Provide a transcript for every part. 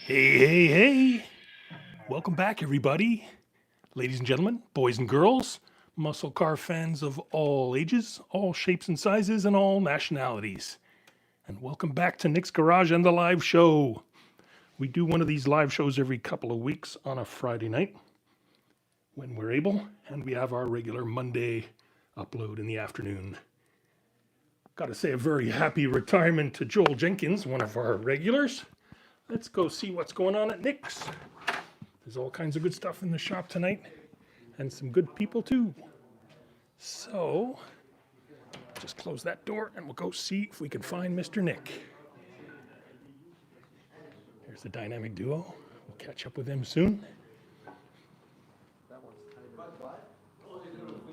Hey. Welcome back, everybody. Ladies and gentlemen, boys and girls, muscle car fans of all ages, all shapes and sizes, and all nationalities. And welcome back to Nick's Garage and the live show. We do one of these live shows every couple of weeks on a Friday night when we're able, and we have our regular Monday upload in the afternoon. Got to say a very happy retirement to Joel Jenkins, one of our regulars. Let's go see what's going on at Nick's. There's all kinds of good stuff in the shop tonight, and some good people too. So, just close that door and we'll go see if we can find Mr. Nick. There's the dynamic duo. We'll catch up with them soon.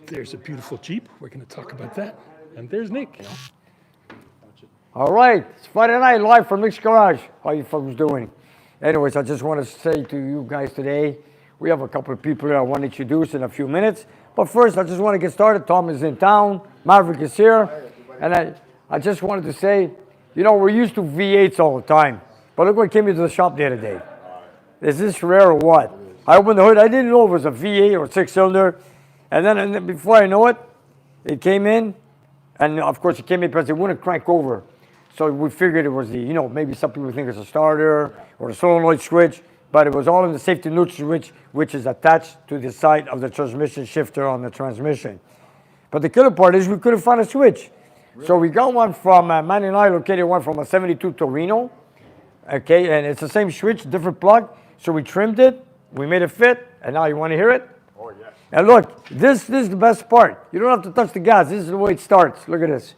There's a beautiful Jeep. We're going to talk about that. And there's Nick. All right, it's Friday night live from Nick's Garage. How you folks doing? Anyways, I just want to say to you guys today, we have a couple of people that I want to introduce in a few minutes. But first, I just want to get started. Tom is in town. Maverick is here. And I just wanted to say, you know, we're used to V8s all the time. But look what came into the shop the other day. Is this rare or what? I opened the hood. I didn't know it was a V8 or 6-cylinder. And then before I know it, it came in. And of course, it came in because it wouldn't crank over. So we figured it was the, you know, maybe some people think it's a starter or a solenoid switch, but it was all in the safety neutral switch, which is attached to the side of the transmission shifter on the transmission. But the killer part is we couldn't find a switch. Really? So we got one from, Manny and I located one from a 72 Torino, okay, and it's the same switch, different plug. So we trimmed it, we made it fit, and now you want to hear it? Oh, yeah. And look, this is the best part. You don't have to touch the gas. This is the way it starts. Look at this.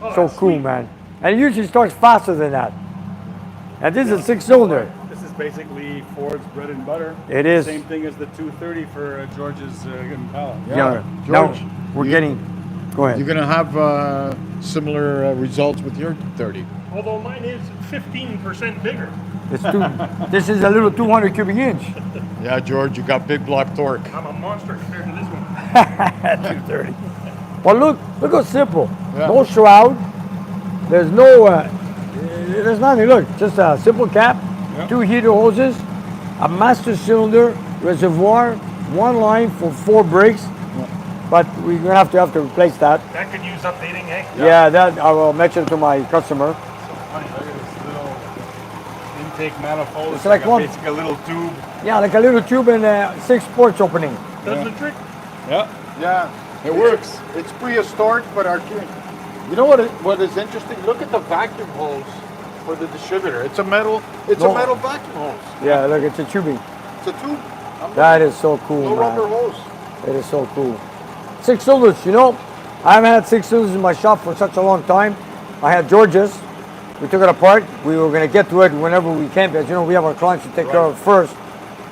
Oh, so cool, sweet. man. And it usually starts faster than that. And this is a 6-cylinder. This is basically Ford's bread and butter. It is. Same thing as the 230 for George's Impala. Yeah. George, Now we're getting, go ahead. You're going to have similar results with your 30. Although mine is 15% bigger. This is a little 200 cubic inch. Yeah, George, you got big block torque. I'm a monster compared to this one. 230. Well, look how simple. Yeah. No shroud. There's no, there's nothing. Look, just a simple cap, Yeah. 2 heater hoses, a master cylinder, reservoir, 1 line for 4 brakes. But we're gonna have to replace that. That could use updating, eh? Yeah, that I will mention to my customer. Funny, look at this little intake manifold. It's like one- basically a little tube. Yeah, like a little tube and 6 ports opening. Does the trick? Yeah, it works. It's prehistoric, but archaic. You know what is interesting? Look at the vacuum hose for the distributor. It's a metal vacuum hose. Yeah, look, it's a tubing. It's a tube. That is so cool, No man. rubber hose. It is so cool. 6 cylinders, you know, I haven't had 6 cylinders in my shop for such a long time. I had George's. We took it apart. We were going to get to it whenever we can, because, you know, we have our clients to take care of first.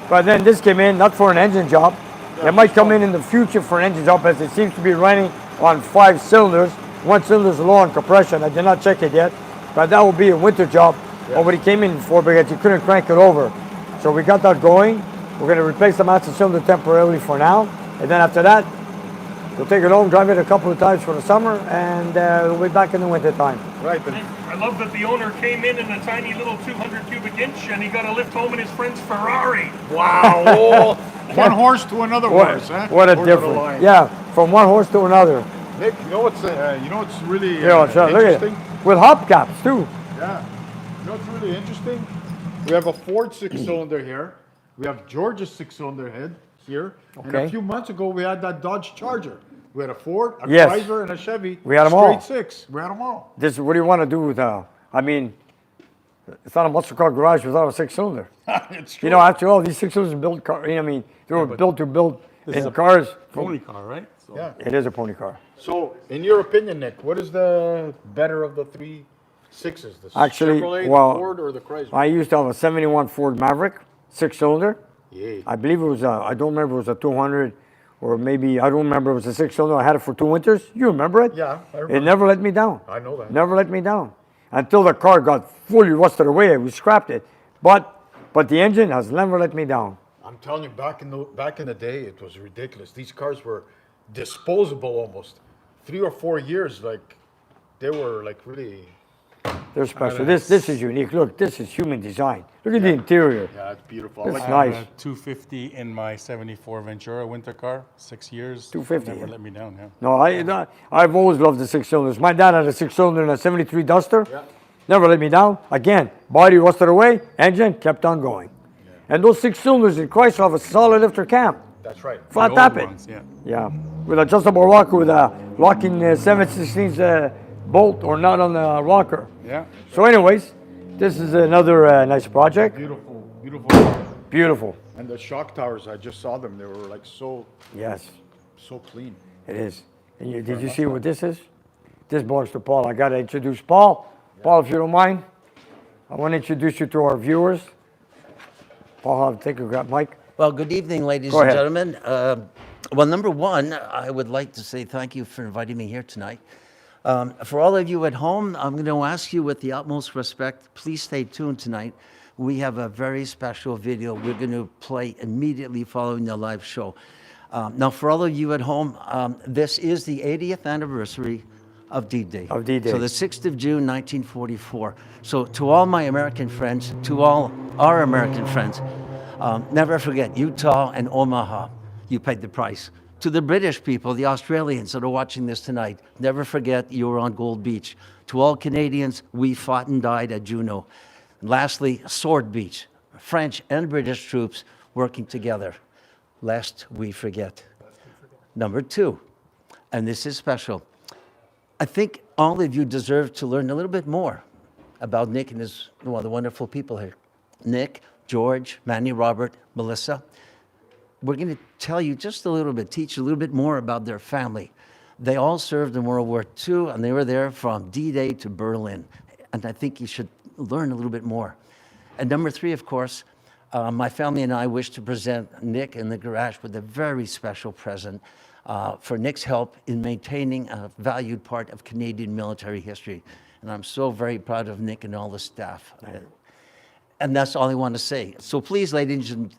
But then this came in, not for an engine job. It might come in the future for an engine job, as it seems to be running on 5 cylinders. 1 cylinder is low on compression. I did not check it yet, but that will be a winter job. Or what he came in for, because you couldn't crank it over. So we got that going. We're going to replace the master cylinder temporarily for now. And then after that, we'll take it home, drive it a couple of times for the summer, and we'll be back in the winter time. Right. I love that the owner came in a tiny little 200 cubic inch and he got a lift home in his friend's Ferrari. Wow. One horse to another horse, huh? What a Horse to the difference. line. Yeah, from one horse to another. Nick, you know what's really Yeah, look at interesting? it. With hubcaps too. Yeah. You know what's really interesting? We have a Ford 6-cylinder here. We have George's 6-cylinder head, year. And Okay. a few months ago, we had that Dodge Charger. We had a Ford, a Yes. Chrysler, and a Chevy. We had 'em all. Straight six. We had them all. This, what do you want to do with, I mean, it's not a muscle car garage without a six-cylinder. It's true. You know, after all, these six-cylinders built car, I mean, they were built to build in cars. Pony car, right? So Yeah. It is a pony car. So, in your opinion, Nick, what is the better of the three sixes? The Actually, Chevrolet, well, the Ford, or the Chrysler? I used to have a 71 Ford Maverick, six-cylinder. Yeah. I believe it was I don't remember if it was a 200 or maybe, I don't remember, it was a six-cylinder. I had it for 2 winters. You remember it? Yeah, I It remember. never let me down. I know that. Never let me down. Until the car got fully rusted away, we scrapped it. But the engine has never let me down. I'm telling you, back in the day, it was ridiculous. These cars were disposable almost. 3 or 4 years, like they were like really. They're special. This is unique. Look, this is human design. Look at the interior. Yeah, it's beautiful. It's I like nice. I had a 250 in my 74 Ventura winter car, 6 years. 250, Never yeah. let me down, yeah. No, I've always loved the six-cylinders. My dad had a six-cylinder in a 73 Duster. Yeah. Never let me down. Again, body rusted away, engine kept on going. And those six cylinders in Chrysler have a solid lifter cam. That's right. Flat The tap old it. ones, yeah. Yeah, with adjustable rocker with a locking 7/16 bolt or nut on the rocker. Yeah. So anyways, this is another nice project. Beautiful, beautiful. Beautiful. And the shock towers, I just saw them. They were like so Yes, clean. it is. And did you see what this is? This belongs to Paul. I got to introduce Paul. Paul, if you don't mind, I want to introduce you to our viewers. Paul, I'll take a grab mic. Well, good evening, ladies Go and ahead. gentlemen. Well, number one, I would like to say thank you for inviting me here tonight. For all of you at home, I'm going to ask you with the utmost respect, please stay tuned tonight. We have a very special video we're going to play immediately following the live show. Now, for all of you at home, this is the 80th anniversary of D-Day. Of D-Day. So the 6th of June, 1944. So to all my American friends, to all our American friends, never forget Utah and Omaha. You paid the price. To the British people, the Australians that are watching this tonight, never forget you were on Gold Beach. To all Canadians, we fought and died at Juno. And lastly, Sword Beach, French and British troops working together, lest we forget. Number two, and this is special, I think all of you deserve to learn a little bit more about Nick and his, well, the wonderful people here. Nick, George, Manny, Robert, Melissa. We're going to tell you just a little bit, teach you a little bit more about their family. They all served in World War II, and they were there from D-Day to Berlin. And I think you should learn a little bit more. And number three, of course, my family and I wish to present Nick in the garage with a very special present for Nick's help in maintaining a valued part of Canadian military history. And I'm so very proud of Nick and all the staff. And that's all I want to say. So please, ladies and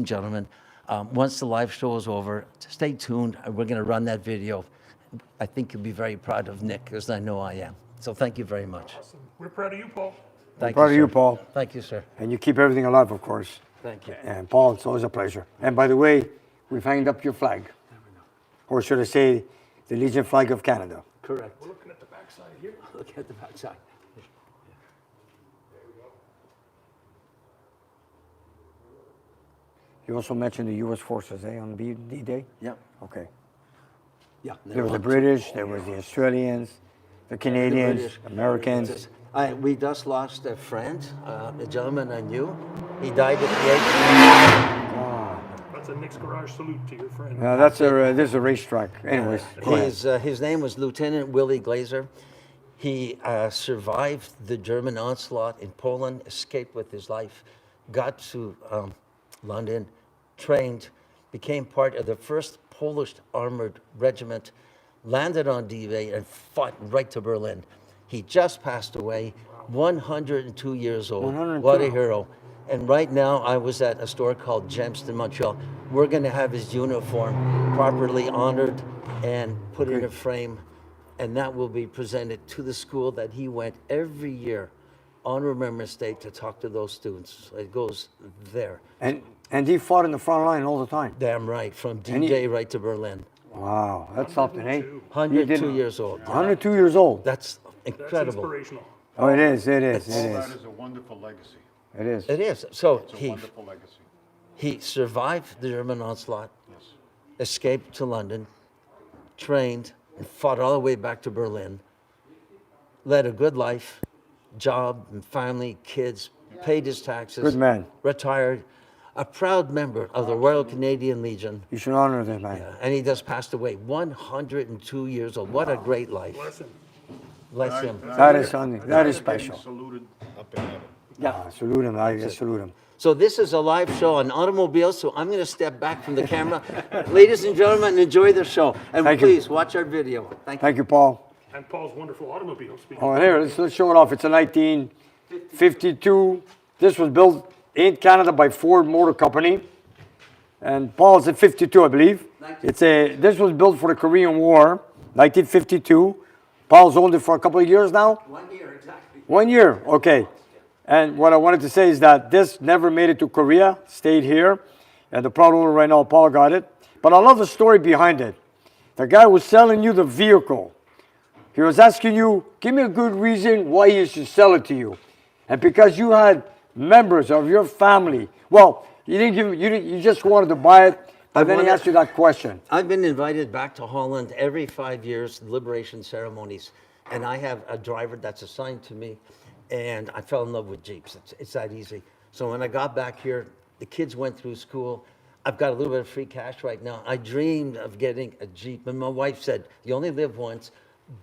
gentlemen, once the live show is over, stay tuned. We're going to run that video. I think you'll be very proud of Nick, as I know I am. So thank you very much. Awesome. We're proud of you, Paul. Thank Proud of you, sir. Paul. Thank you, sir. And you keep everything alive, of course. Thank you. And Paul, it's always a pleasure. And by the way, we've hanged up your flag. Or should I say, the Legion flag of Canada. Correct. We're looking at the backside here. Look at the backside. You also mentioned the U.S. forces, on D-Day? Yeah. Okay. Yeah. There were the British, there was the Australians, the Canadians, British. Americans. We just lost a friend, a gentleman I knew. He died at That's a Nick's Garage salute to your friend. This is a racetrack. Anyways, go ahead. his name was Lieutenant Willie Glazer. He survived the German onslaught in Poland, escaped with his life, got to London, trained, became part of the 1st Polish Armored Regiment, landed on D-Day and fought right to Berlin. He just passed away, 102 years old. 102. What a hero. And right now, I was at a store called Gems in Montreal. We're going to have his uniform properly honored and put in a frame, and that will be presented to the school that he went every year on Remembrance Day to talk to those students. It goes there. And he fought in the front line all the time. Damn right, from D-Day right to Berlin. Wow, that's something, eh? 102 years old. 102 years old. That's That's incredible. inspirational. Oh, it is, it is, All it that is. is a wonderful legacy. It is. It is. So It's a he, wonderful legacy. He survived the German onslaught, escaped to London, trained, and fought all the way back to Berlin, led a good life, job and family, kids, paid his taxes. Good man. Retired, a proud member of the Royal Canadian Legion. You should honor them, man. And he just passed away, 102 years old. What a great life. Bless him. Bless him. That is something. That is special. Saluted up in heaven. Yeah, salute him. I salute him. So this is a live show on automobiles, so I'm going to step back from the camera. Ladies and gentlemen, enjoy the show. And Thank you. please watch our video. Thank you. Thank you, Paul. And Paul's wonderful automobile. Speaking Oh, here, let's show it off. It's a 1952. This was built in Canada by Ford Motor Company. And Paul's at 52, I believe. This was built for the Korean War, 1952. Paul's owned it for a couple of years now? 1 year, exactly. 1 year, okay. And what I wanted to say is that this never made it to Korea, stayed here. And the proud owner right now, Paul, got it. But I love the story behind it. The guy was selling you the vehicle. He was asking you, give me a good reason why he should sell it to you. And because you had members of your family, well, you didn't give, you just wanted to buy it, but then he asked you that question. I've been invited back to Holland every 5 years, liberation ceremonies. And I have a driver that's assigned to me. And I fell in love with Jeeps. It's that easy. So when I got back here, the kids went through school. I've got a little bit of free cash right now. I dreamed of getting a Jeep. And my wife said, you only live once,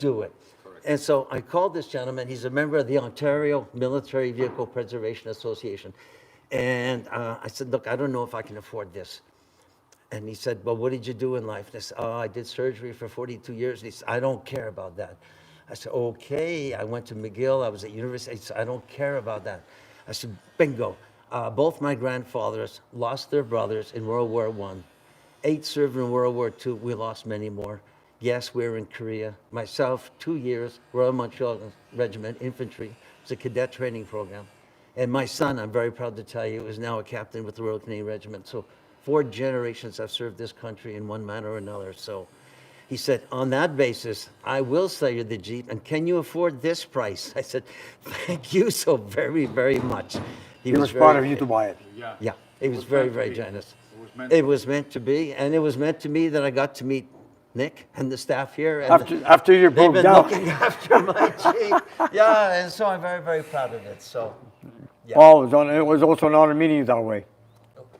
do it. Correct. And so I called this gentleman. He's a member of the Ontario Military Vehicle Preservation Association. And I said, look, I don't know if I can afford this. And he said, well, what did you do in life? And I said, oh, I did surgery for 42 years. And he said, I don't care about that. I said, okay. I went to McGill. I was at university. He said, I don't care about that. I said, bingo. Both my grandfathers lost their brothers in World War I. 8 served in World War II. We lost many more. Yes, we were in Korea. Myself, 2 years, Royal Montreal Regiment, infantry. It's a cadet training program. And my son, I'm very proud to tell you, is now a captain with the Royal Canadian Regiment. So 4 generations have served this country in one manner or another. So he said, on that basis, I will sell you the Jeep, and can you afford this price? I said, thank you so very, very much. He was proud of you to buy it. Yeah, he was very, very generous. It was meant to be, and it was meant to be that I got to meet Nick and the staff here. And After you broke they've been down. looking after my Jeep. Yeah, and so I'm very, very proud of it. So, yeah. Paul, it was also an honor meeting you that way.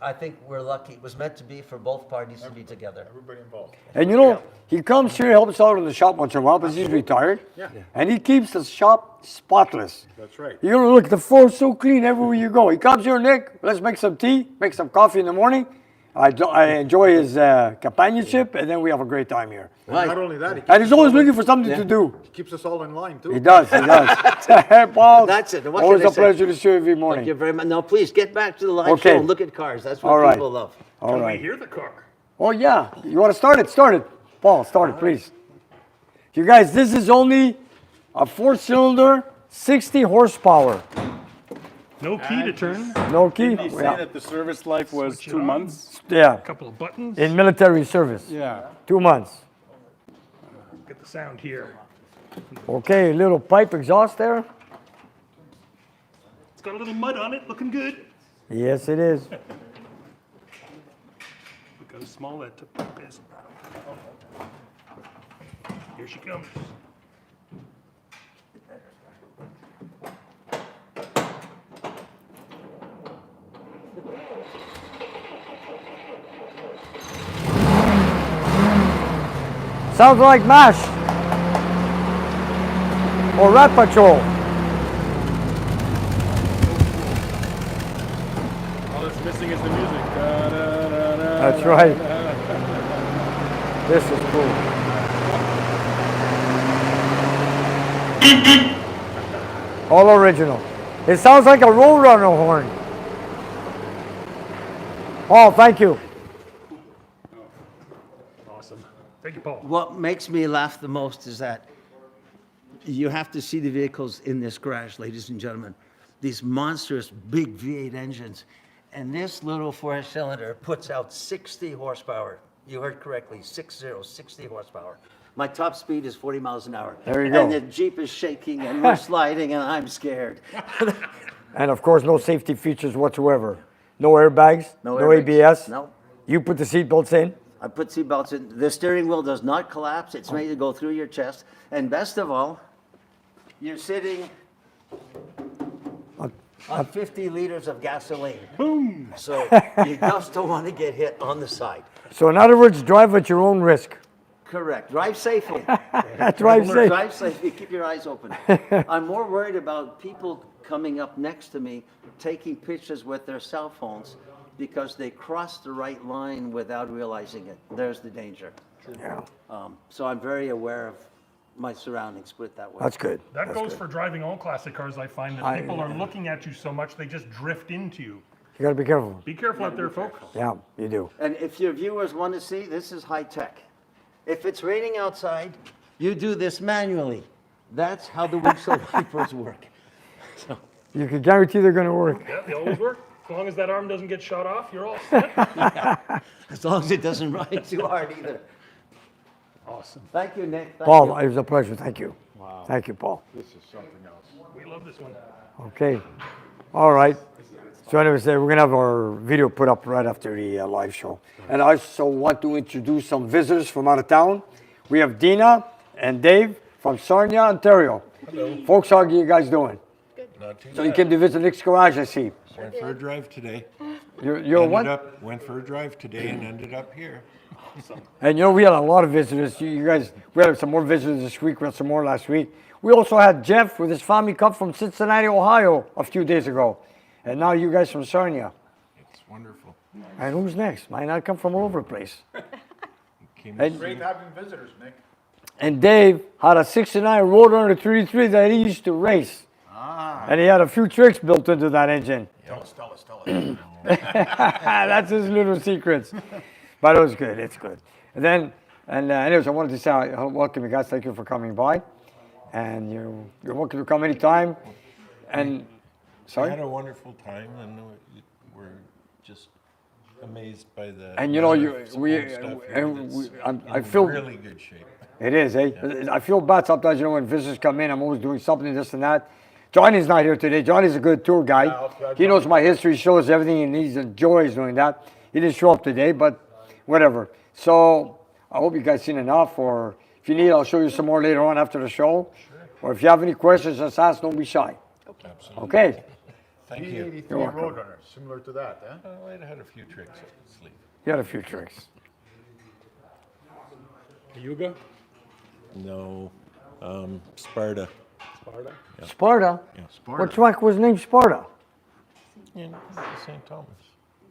I think we're lucky. It was meant to be for both parties to be together. Everybody involved. And you know, he comes here, helps out in the shop once in a while, because he's retired. Yeah. And he keeps the shop spotless. That's right. You know, look, the floor's so clean everywhere you go. He comes here, Nick, let's make some tea, make some coffee in the morning. I enjoy his companionship, and then we have a great time here. And not only that, he And he's always looking for something to do. keeps us all in line, too. He does, he does. Paul, That's it. What always can I a say? pleasure to see you every Thank morning. you very much. Now, please get back to the live Okay. show and look at cars. That's what All right. people love. All Can we right. hear the car? Oh, yeah. You want to start it? Start it. Paul, start it, please. You guys, this is only a 4-cylinder, 60 horsepower. No key to turn. No key? Did he say Yeah. that the service life was Switch it 2 on. months? Yeah. A couple of buttons. In military service. Yeah. 2 months. Get the sound here. Okay, little pipe exhaust there. It's got a little mud on it, looking good. Yes, it is. Look how small that pipe is. Here she comes. Sounds like MASH. Or Rat Patrol. All that's missing is the music. Da-da-da-da. That's right. This is cool. All original. It sounds like a Roadrunner horn. Paul, thank you. Awesome. Thank you, Paul. What makes me laugh the most is that you have to see the vehicles in this garage, ladies and gentlemen. These monstrous big V8 engines. And this little 4-cylinder puts out 60 horsepower. You heard correctly, 60 horsepower. My top speed is 40 miles an hour. There you go. And the Jeep is shaking and we're sliding and I'm scared. And of course, no safety features whatsoever. No airbags, No no airbags. ABS. No. You put the seat belts in. I put seatbelts in. The steering wheel does not collapse. It's made to go through your chest. And best of all, you're sitting on 50 liters of gasoline. Boom! So you just don't want to get hit on the side. So in other words, drive at your own risk. Correct. Drive safely. Drive safe. Drive safely. Keep your eyes open. I'm more worried about people coming up next to me taking pictures with their cell phones because they crossed the right line without realizing it. There's the danger. Yeah, So I'm very aware of my surroundings, put it that way. that's good. That That's goes good. for driving all classic cars. I find that people are looking at you so much they just drift into you. You gotta be careful. Be careful out there, folks. Yeah, you do. And if your viewers want to see, this is high tech. If it's raining outside, you do this manually. That's how the windshield wipers work. So, You can guarantee they're gonna work. Yeah, they always work. As long as that arm doesn't get shot off, you're all set. as long as it doesn't ride too hard either. Awesome. Thank you, Nick. Thank Paul, you. it was a pleasure. Thank you. Wow. Thank you, Paul. This is something else. We love this one. Okay. All right. So anyways, we're gonna have our video put up right after the live show. And I also want to introduce some visitors from out of town. We have Dina and Dave from Sarnia, Ontario. Hello. Folks, how are you guys doing? Not too So you bad. came to visit Nick's Garage, I see. Went for a drive today. You're what? Went for a drive today and ended up here. And you know, we had a lot of visitors. You guys, we had some more visitors this week. We had some more last week. We also had Jeff with his family come from Cincinnati, Ohio a few days ago. And now you guys from Sarnia. It's wonderful. And who's next? Might not come from all over the place. Came And, Great having visitors, Nick. and Dave had a 69 Roadrunner 33 that he used to race. And he had a few tricks built into that engine. Tell us. That's his little secrets. But it was good. It's good. And then, anyways, I wanted to say, welcome you guys. Thank you for coming by. And you're welcome to come anytime. And, We sorry? had a wonderful time and we're just amazed by the And you know, amount you, of we, small stuff here and that's we, I in feel, really good shape. it is, eh? I feel bad sometimes, you know, when visitors come in, I'm always doing something, this and that. Johnny's not here today. Johnny's a good tour guide. okay, He knows my history, shows everything, and he enjoys doing that. He didn't show up today, but whatever. So I hope you guys seen enough, or if you need, I'll show you some more later on after the show. Sure. Or if you have any questions, just ask, don't be shy. Absolutely. Okay? Thank you. P83 You're welcome. Roadrunner, similar to that, eh? I had a few tricks up the sleeve. You had a few tricks. Yuga? No, Sparta. Sparta? Sparta? Yeah, What track was named Sparta? in St. Thomas.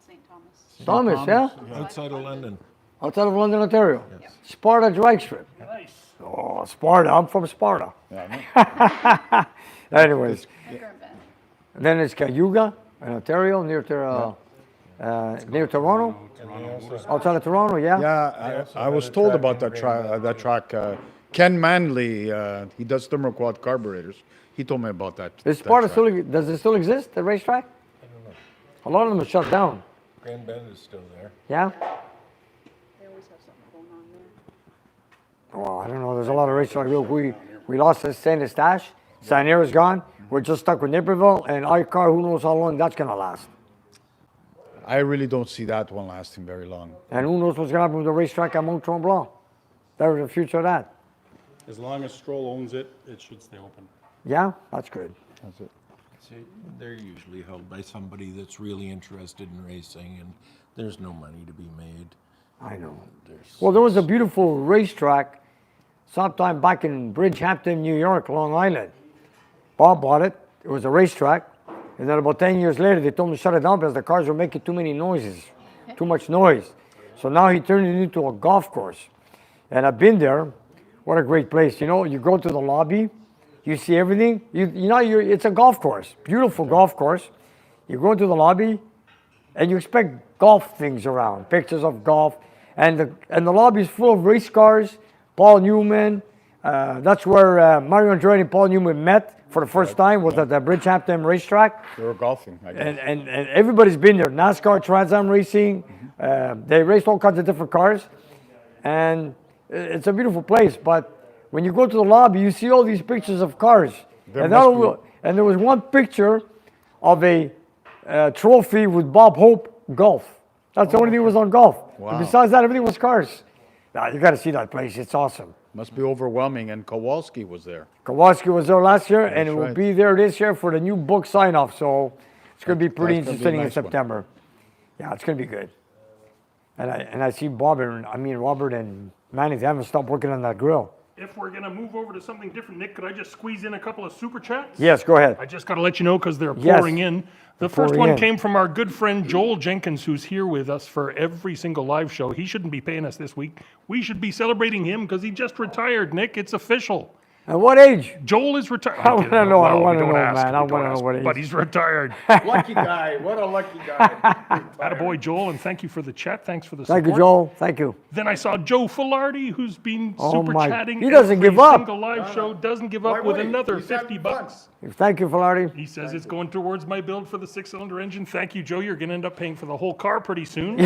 St. Thomas. Thomas, yeah? Outside of London. Outside of London, Ontario. Sparta drag strip. Nice. Oh, Sparta. I'm from Sparta. Anyways, then it's Cayuga in Ontario, near Toronto. Outside of Toronto, yeah? Yeah, I was told about that track. Ken Manley, he does thermoquad carburetors. He told me about that. Is that Sparta track. still, does it still exist, the racetrack? A lot of them are shut down. Grand Bend is still there. Yeah? They always have something going on there. Well, I don't know. There's a lot of racetracks. We lost Saint Eustache. San Diego gone. We're just stuck with Naperville. And iCar, who knows how long that's going to last. I really don't see that one lasting very long. And who knows what's going to happen with the racetrack at Mont Tremblant. There's the future of that. As long as Stroll owns it, it should stay open. Yeah, that's good. That's it. See, they're usually held by somebody that's really interested in racing, and there's no money to be made. I know. There's Well, there was a beautiful racetrack sometime back in Bridgehampton, New York, Long Island. Bob bought it. It was a racetrack. And then about 10 years later, they told him to shut it down because the cars were making too many noises, too much noise. So now he turned it into a golf course. And I've been there. What a great place. You know, you go to the lobby, you see everything. It's a golf course, beautiful golf course. You go into the lobby, and you expect golf things around, pictures of golf. And the lobby is full of race cars. Paul Newman, that's where Mario Andretti and Paul Newman met for the first time, was at the Bridgehampton racetrack. They were golfing, I guess. And everybody's been there. NASCAR, Trans Am Racing, they raced all kinds of different cars. And it's a beautiful place, but when you go to the lobby, you see all these pictures of cars. There And, must and there was one picture of a trophy with Bob Hope golf. That's the only thing that was on golf. Wow. And besides that, everything was cars. Now, you got to see that place. It's awesome. Must be overwhelming. And Kowalski was there. Kowalski was there last year, and That's it will right. be there this year for the new book sign-off. So it's going to be pretty That's gonna be a interesting in nice one. September. Yeah, it's going to be good. And I see Robert and Manny, they haven't stopped working on that grill. If we're going to move over to something different, Nick, could I just squeeze in a couple of super chats? Yes, go ahead. I just got to let you know because they're Yes. pouring in. The first pouring one in. came from our good friend Joel Jenkins, who's here with us for every single live show. He shouldn't be paying us this week. We should be celebrating him because he just retired, Nick. It's official. At what age? Joel is retired. I wanna know, I wanna know, man. I wanna know what it But is. he's retired. Lucky guy. What a lucky guy. Attaboy, Joel, and thank you for the chat. Thanks for the support. Thank you, Joel. Thank you. Then I saw Joe Filardi, who's been Oh super my- chatting. he doesn't every give up. Single live show doesn't give Why up with would he? another He's 50 having fun. bucks. Thank you, Filardi. He says it's going towards my build for the 6-cylinder engine. Thank you, Joe. You're going to end up paying for the whole car pretty soon.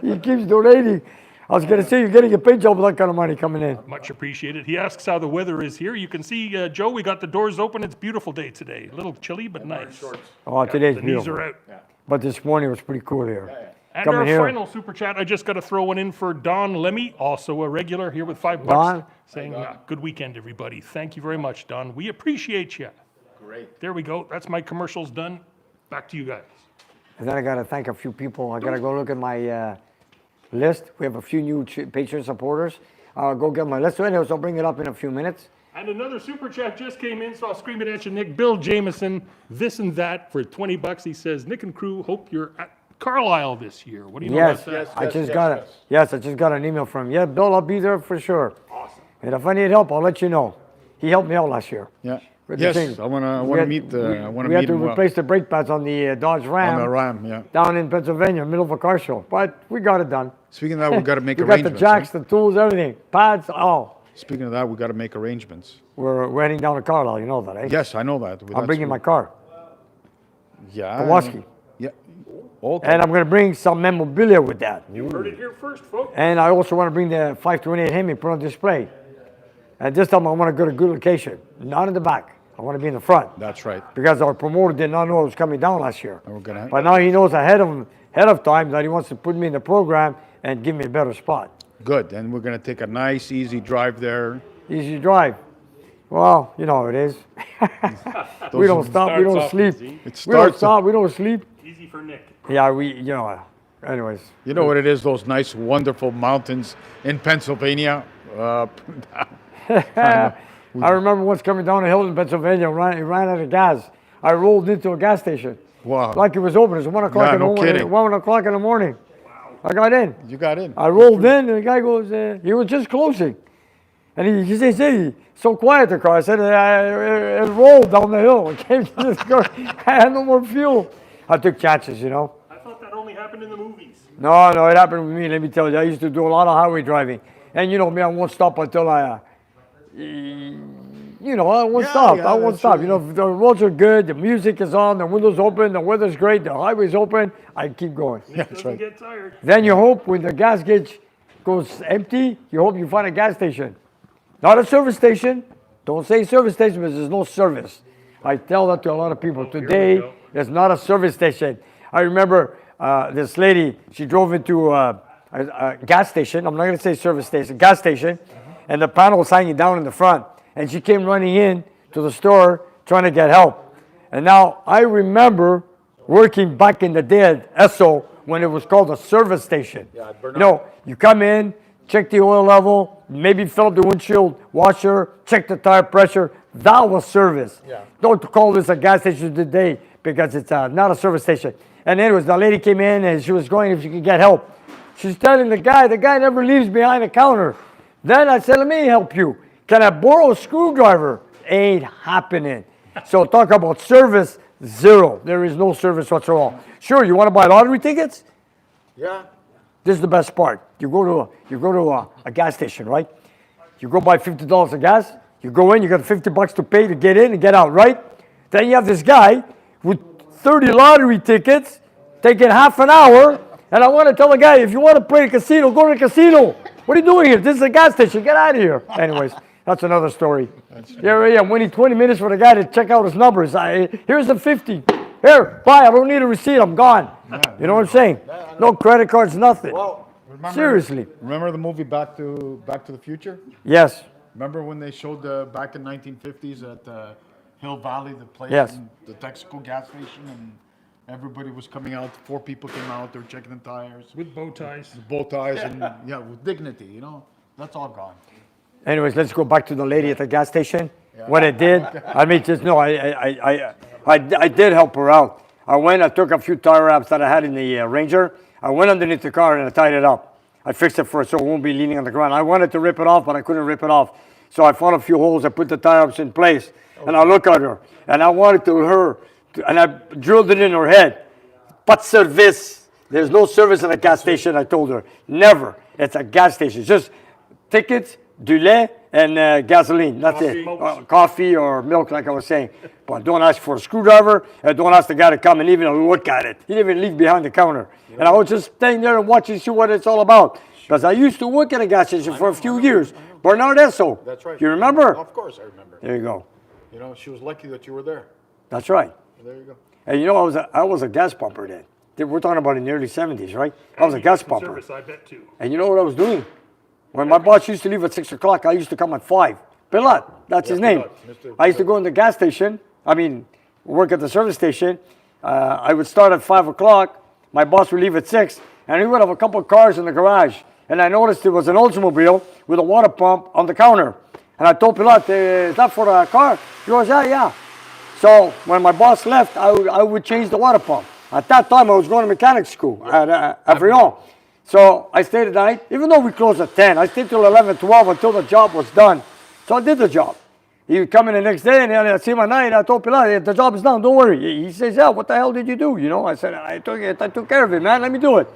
He keeps donating. I was going to say, you're getting a pay job with that kind of money coming in. Much appreciated. He asks how the weather is here. You can see, Joe, we got the doors open. It's a beautiful day today. A little chilly, but nice. Oh, today's The knees beautiful. are out. But this morning was pretty cool here. And Coming our here. final super chat, I just got to throw one in for Don Lemmy, also a regular here with $5, Don? saying, good weekend, everybody. Thank you very much, Don. We appreciate you. Great. There we go. That's my commercials done. Back to you guys. And then I got to thank a few people. I got to go look at my list. We have a few new Patreon supporters. I'll go get my list. So anyways, I'll bring it up in a few minutes. And another super chat just came in, so I'll scream it at you, Nick. Bill Jameson, this and that for $20. He says, Nick and crew, hope you're at Carlile this year. What do you know Yes, about that? I just got it. Yes, I just got an email from him. Yeah, Bill, I'll be there for sure. Awesome. And if I need help, I'll let you know. He helped me out last year. Yeah. With the Yes, thing. I want to We had- meet the. I want to We had meet to him replace the brake pads on the Dodge on Ram the Ram. Yeah. down in Pennsylvania, middle of a car show. But we got it done. Speaking of that, we got to make We got the arrangements. jacks, the tools, everything. Pads, all. Speaking of that, we got to make arrangements. We're heading down to Carlisle, you know that, eh? Yes, I know that. I'm bringing my car, Yeah. Kowalski. Yeah. Okay. And I'm going to bring some memorabilia with that. You heard it here first, folks. And I also want to bring the 528 Hemi, put on display. And this time I want to go to a good location, not in the back. I want to be in the front. That's right. Because our promoter did not know it was coming down last year. And we're gonna. But now he knows ahead of time that he wants to put me in the program and give me a better spot. Good. And we're gonna take a nice, easy drive there. Easy drive. Well, you know how it is. We don't stop, we starts don't off sleep. easy. It We don't starts. stop, we don't sleep. Easy for Nick. Yeah, anyways. You know what it is? Those nice, wonderful mountains in Pennsylvania. I remember once coming down a hill in Pennsylvania, ran out of gas. I rolled into a gas station. Wow. Like it was open. It was 1 o'clock Yeah, in the no morning. kidding. 1 o'clock in the morning. I got in. You got in. I rolled in, and the guy goes, he was just closing. And he says, hey, so quiet the car. I said, it rolled down the hill. It came to this car. I had no more fuel. I took chances, you know. I thought that only happened in the movies. No, it happened with me, let me tell you. I used to do a lot of highway driving. And you know me, I won't stop until I won't stop. yeah, I won't that's stop. right. You know, if the roads are good, the music is on, the windows open, the weather's great, the highway's open, I keep going. Nick doesn't get tired. Then you hope when the gas gauge goes empty, you hope you find a gas station. Not a service station. Don't say service station because there's no service. I tell that to a lot of people. Today, go. it's not a service station. I remember this lady, she drove into a gas station. I'm not going to say service station, gas station. And the panel was hanging down in the front. And she came running in to the store trying to get help. And now I remember working back in the day at Esso when it was called a service station. Yeah, You know, you come in, check the oil level, maybe fill up the windshield washer, check the tire pressure. That was service. Yeah. Don't call this a gas station today because it's not a service station. And anyways, the lady came in and she was going if she could get help. She's telling the guy never leaves behind the counter. Then I said, let me help you. Can I borrow a screwdriver? Ain't happening. So talk about service, zero. There is no service whatsoever. Sure, you want to buy lottery tickets? Yeah. This is the best part. You go to a gas station, right? You go buy $50 of gas. You go in, you got $50 to pay to get in and get out, right? Then you have this guy with 30 lottery tickets taking half an hour. And I want to tell the guy, if you want to play a casino, go to the casino. What are you doing here? This is a gas station. Get out of here. Anyways, That's another story. Here I am waiting 20 minutes for the guy to check out his numbers. Here's the 50. Here, bye. I don't need a receipt. I'm gone. You know what I'm saying? No credit cards, nothing. Well, Seriously. Remember the movie Back to the Future? Yes. Remember when they showed back in 1950s at Hill Valley, the place, Yes. in the Texaco gas station, and everybody was coming out. 4 people came out. They were checking the tires, With bow ties. bow ties, and yeah, with dignity. You know, that's all gone. Anyways, let's go back to the lady at the gas station. What I did, I mean, just no, I did help her out. I took a few tire wraps that I had in the Ranger. I went underneath the car and I tied it up. I fixed it for it so it won't be leaning on the ground. I wanted to rip it off, but I couldn't rip it off. So I found a few holes. I put the tire wraps in place, and I look at her, and I wanted and I drilled it in her head. Pas de service. There's no service at a gas station, I told her. Never. It's a gas station. Just tickets, du lait, and gasoline. That's it. Coffee or milk, like I was saying. But don't ask for a screwdriver, and don't ask the guy to come and even look at it. He didn't even leave behind the counter. And I was just staying there and watching, see what it's all about. Because I used to work at a gas station for a few years. Bernard Esso. That's right. Do you remember? Of course, I remember. There you go. You know, she was lucky that you were there. That's right. There you go. And you know, I was a gas pumper then. We're talking about in the early 70s, right? I was a gas pumper. Service, I bet too. And you know what I was doing? When my boss used to leave at 6 o'clock, I used to come at 5. Pilat, that's his name. I used to go in the gas station, work at the service station. I would start at 5 o'clock. My boss would leave at 6, and he would have a couple of cars in the garage. And I noticed there was an Oldsmobile with a water pump on the counter. And I told Pilat, is that for a car? He goes, yeah. So when my boss left, I would change the water pump. At that time, I was going to mechanic school at Avrion. So I stayed at night, even though we closed at 10. I stayed till 11, 12 until the job was done. So I did the job. He would come in the next day and I'd see him at night. I told Pilar, the job is done, don't worry. He says, yeah, what the hell did you do? You know, I said, I took care of it, man, let me do it.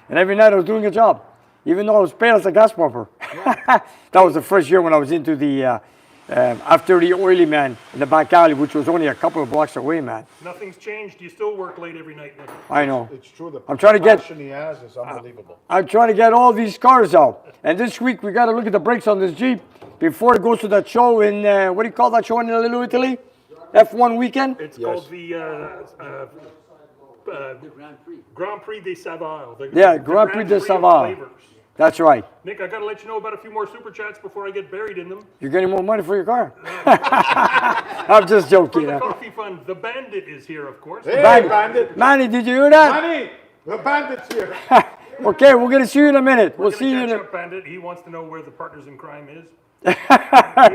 And every night I was doing a job, even though I was paid as a gas pumper. Yeah. That was the first year when I was into the, after the oily man in the back alley, which was only a couple of blocks away, man. Nothing's changed. You still work late every night, Nick. I know. It's true. The I'm trying to get. passion he has is unbelievable. I'm trying to get all these cars out. And this week we got to look at the brakes on this Jeep before it goes to that show in what do you call that show in Little Italy? F1 weekend. It's called the Grand Prix de Saval. Grand Prix de Saval. That's right. Nick, I got to let you know about a few more super chats before I get buried in them. You're getting more money for your car. I'm just joking. For the coffee fund, the Bandit is here, of course. Hey, Bandit. Manny, did you hear that? Manny, the Bandit's here. Okay, we're going to see you in a minute. We'll We're see you gonna in catch up, Bandit. He wants to know where the Partners in Crime is.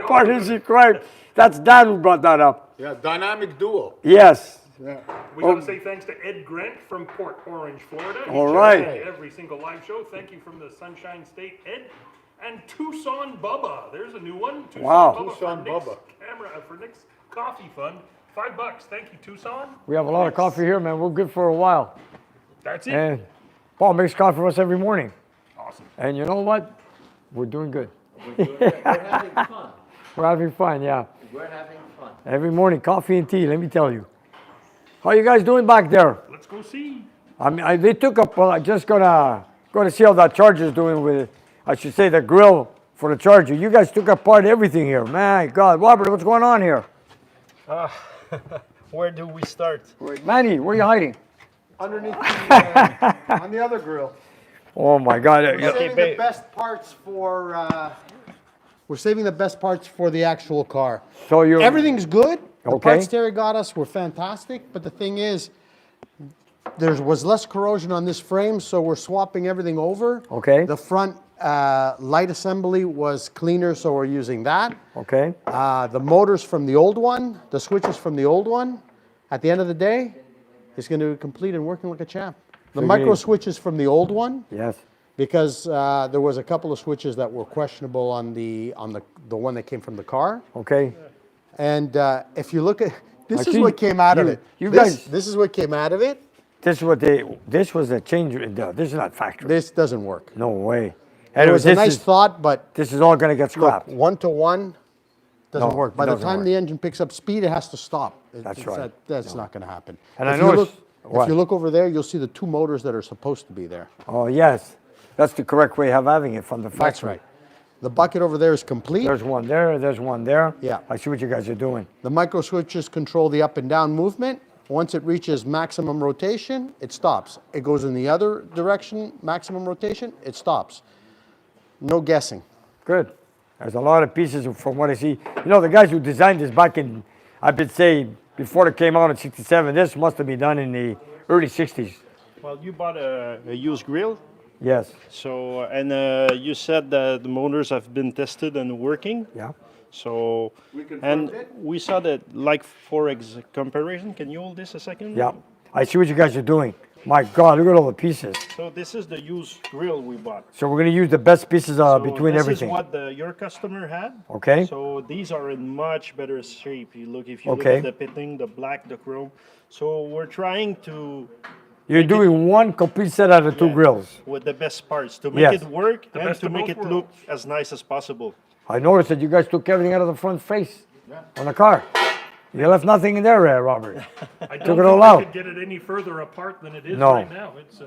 Partners in crime. That's Dan who brought that up. Yeah, dynamic duo. Yes. Yeah. We got to say thanks to Ed Grant from Port Orange, Florida. He All checks right. out every single live show. Thank you from the Sunshine State, Ed. And Tucson Bubba. There's a new one. Tucson Wow. Bubba Tucson for Nick's Bubba. for Nick's Coffee Fund. $5. Thank you, Tucson. We have a lot of coffee here, man. We're good for a while. That's it. And Paul makes coffee for us every morning. Awesome. And you know what? We're doing good. We're having fun. We're having fun, yeah. We're having fun. Every morning, coffee and tea, let me tell you. How you guys doing back there? Let's go see. They took up, I just gonna see how that Charger's doing with, I should say, the grill for the Charger. You guys took apart everything here. My God, Robert, what's going on here? Where do we start? Manny, where are you hiding? Underneath on the other grill. Oh my God. We're saving the best parts for. We're saving the best parts for the actual car. So you're Everything's good. The Okay. parts Terry got us were fantastic, but the thing is, there was less corrosion on this frame, so we're swapping everything over. Okay. The front light assembly was cleaner, so we're using that. Okay. The motors from the old one, the switches from the old one, at the end of the day, is going to be complete and working like a champ. The So micro you- switches from the old one, Yes. because there was a couple of switches that were questionable on the one that came from the car. Okay. And if you look at, this I is see what came out of you- it. you This- guys- This is what came out of it. This was a change. This is not factory. This doesn't work. No way. It Anyways, was a nice thought, but this is all going to get look, scrapped. 1-to-1 doesn't No, work. By it the doesn't time work. the engine picks up speed, it has to stop. That's right. That's not going to happen. And I If you noticed- look- what? If you look over there, you'll see the 2 motors that are supposed to be there. Oh, yes. That's the correct way of having it from the factory. That's right. The bucket over there is complete. There's one there, there's one there. Yeah. I see what you guys are doing. The micro switches control the up and down movement. Once it reaches maximum rotation, it stops. It goes in the other direction, maximum rotation, it stops. No guessing. Good. There's a lot of pieces from what I see. You know, the guys who designed this back in, I would say, before it came out in 67, this must have been done in the early 60s. Well, you bought a used grill, Yes. so and you said that the motors have been tested and working. Yeah. So we saw that, like for comparison. Can you hold this a second? Yeah. I see what you guys are doing. My God, look at all the pieces. So this is the used grill we bought. So we're going to use the best pieces So between this everything. is what your customer had. Okay. So these are in much better shape. If you look Okay. at the pitting, the black, the chrome. So we're trying to You're doing one complete set out of two grills. with the best parts to make Yes. it work and best to of make both it look as nice as possible. I noticed that you guys took everything out of the front face on the car. You left nothing in there, Robert. I Took don't it all think out. we could get it any further apart than it is No. right now. It's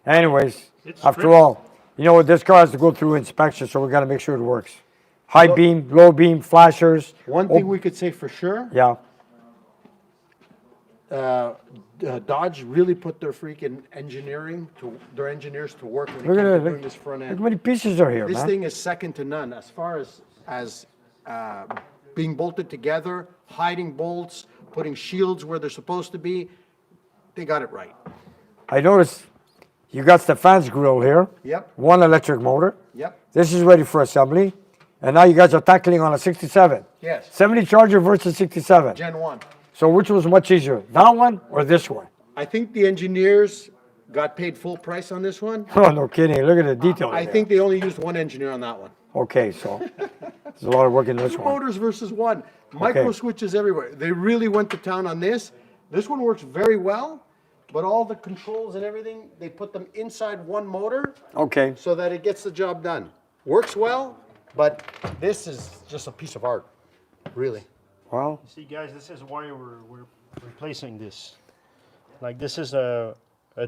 Anyways, It's after strict. all, you know what, this car has to go through inspection, so we got to make sure it works. High beam, low beam, flashers. One thing we could say for sure, Yeah. Dodge really put their freaking their engineers to work when it Look came at to it. doing this front Look end. how many pieces are here, This man. thing is second to none as far as being bolted together, hiding bolts, putting shields where they're supposed to be. They got it right. I noticed you got Stefan's grill here. Yep. One electric motor. Yep. This is ready for assembly. And now you guys are tackling on a 67. Yes. 70 Charger versus 67. Gen 1. So which was much easier, that one or this one? I think the engineers got paid full price on this one. Oh, no kidding. Look at the detail. I there. think they only used one engineer on that one. Okay, so there's a lot of work in this Two one. motors versus one. Micro Okay. switches everywhere. They really went to town on this. This one works very well, but all the controls and everything, they put them inside one motor Okay. so that it gets the job done. Works well, but this is just a piece of art, really. Well, See, guys, this is why we're replacing this. Like, this is a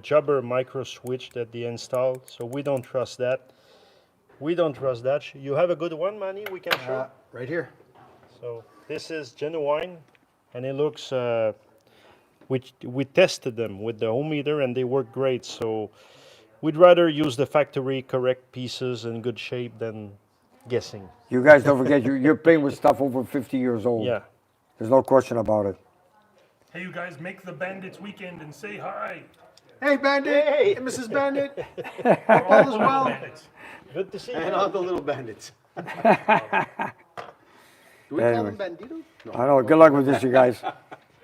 jobber micro switch that they installed, so we don't trust that. We don't trust that. You have a good one, Manny, we can show? Right here. So this is genuine, and it looks, we tested them with the ohm meter, and they work great. So we'd rather use the factory correct pieces in good shape than guessing. you guys don't forget, you're playing with stuff over 50 years old. Yeah. There's no question about it. hey, you guys, make the Bandits weekend and say hi. Hey, Bandit! Hey, Mrs. Bandit! All is well. Bandits. Good to see you. And all the little bandits. Do we call Anyway. them banditos? No. I know, good luck with this, you guys.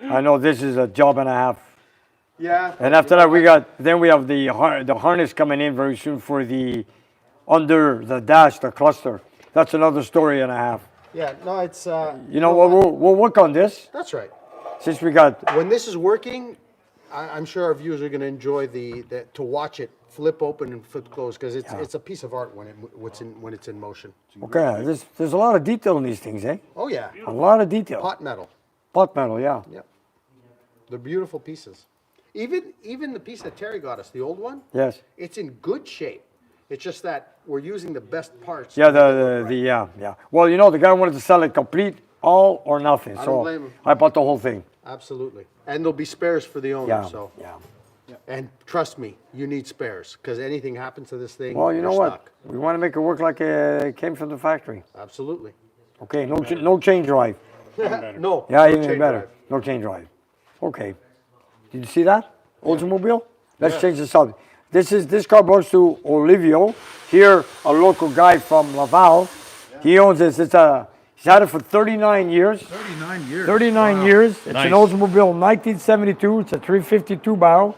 I know this is a job and a half. Yeah. And after that, we have the harness coming in very soon for the under the dash, the cluster. That's another story and a half. Yeah, no, it's, You know what? We'll work on this that's right. since we got. When this is working, I'm sure our viewers are going to enjoy to watch it flip open and flip close because it's a piece of art when it's in motion. Okay, there's a lot of detail in these things, eh? Oh yeah, A lot of detail. pot metal. Pot metal, yeah. Yep, they're beautiful pieces. Even the piece that Terry got us, the old one, Yes. it's in good shape. It's just that we're using the best parts. Yeah, yeah. Well, you know, the guy wanted to sell it complete, all or nothing. I don't So blame him. I bought the whole thing. Absolutely, and there'll be spares for the owner. Yeah. So, Yeah. and trust me, you need spares because anything happens to this thing. Well, you you're know what? stuck. We want to make it work like it came from the factory. Absolutely. Okay, no chain drive. No. Yeah, no even chain better. drive. No chain drive. Okay. Did you see that? Oldsmobile? Let's change the subject. This car belongs to Olivio. Here, a local guy from Laval. He owns this. He's had it for 39 years. 39 years. 39 years. It's Nice. an Oldsmobile 1972. It's a 352 barrel.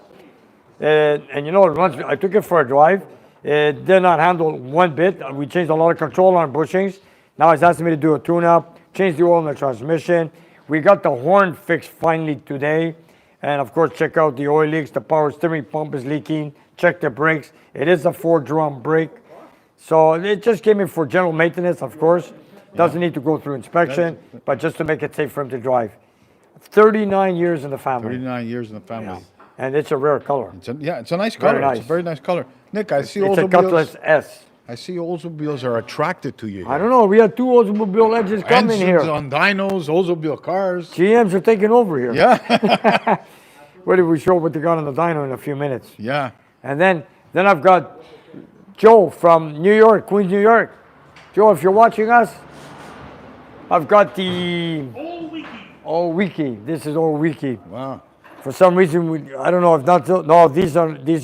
And you know, it runs, I took it for a drive. It did not handle one bit. We changed a lot of control on bushings. Now he's asking me to do a tune-up, change the oil in the transmission. We got the horn fixed finally today. And of course, check out the oil leaks. The power steering pump is leaking. Check the brakes. It is a 4-drum brake. So it just came in for general maintenance, of course. Doesn't need to go through inspection, but just to make it safe for him to drive. 39 years in the family. 39 years in the family. And it's a rare color. It's a nice color. nice. It's a very nice color. Nick, I see It's a Oldsmobiles. Cutlass S. I see Oldsmobiles are attracted to you. I don't know. We had 2 Oldsmobile engines coming here. Engines on dynos, Oldsmobile cars. GMs are taking over here. Yeah. Where did we show what they got on the dyno in a few minutes? Yeah. And then I've got Joe from New York, Queens, New York. Joe, if you're watching us, I've got the All Wiki. This is All Wiki. Wow. For some reason, I don't know if not. No, these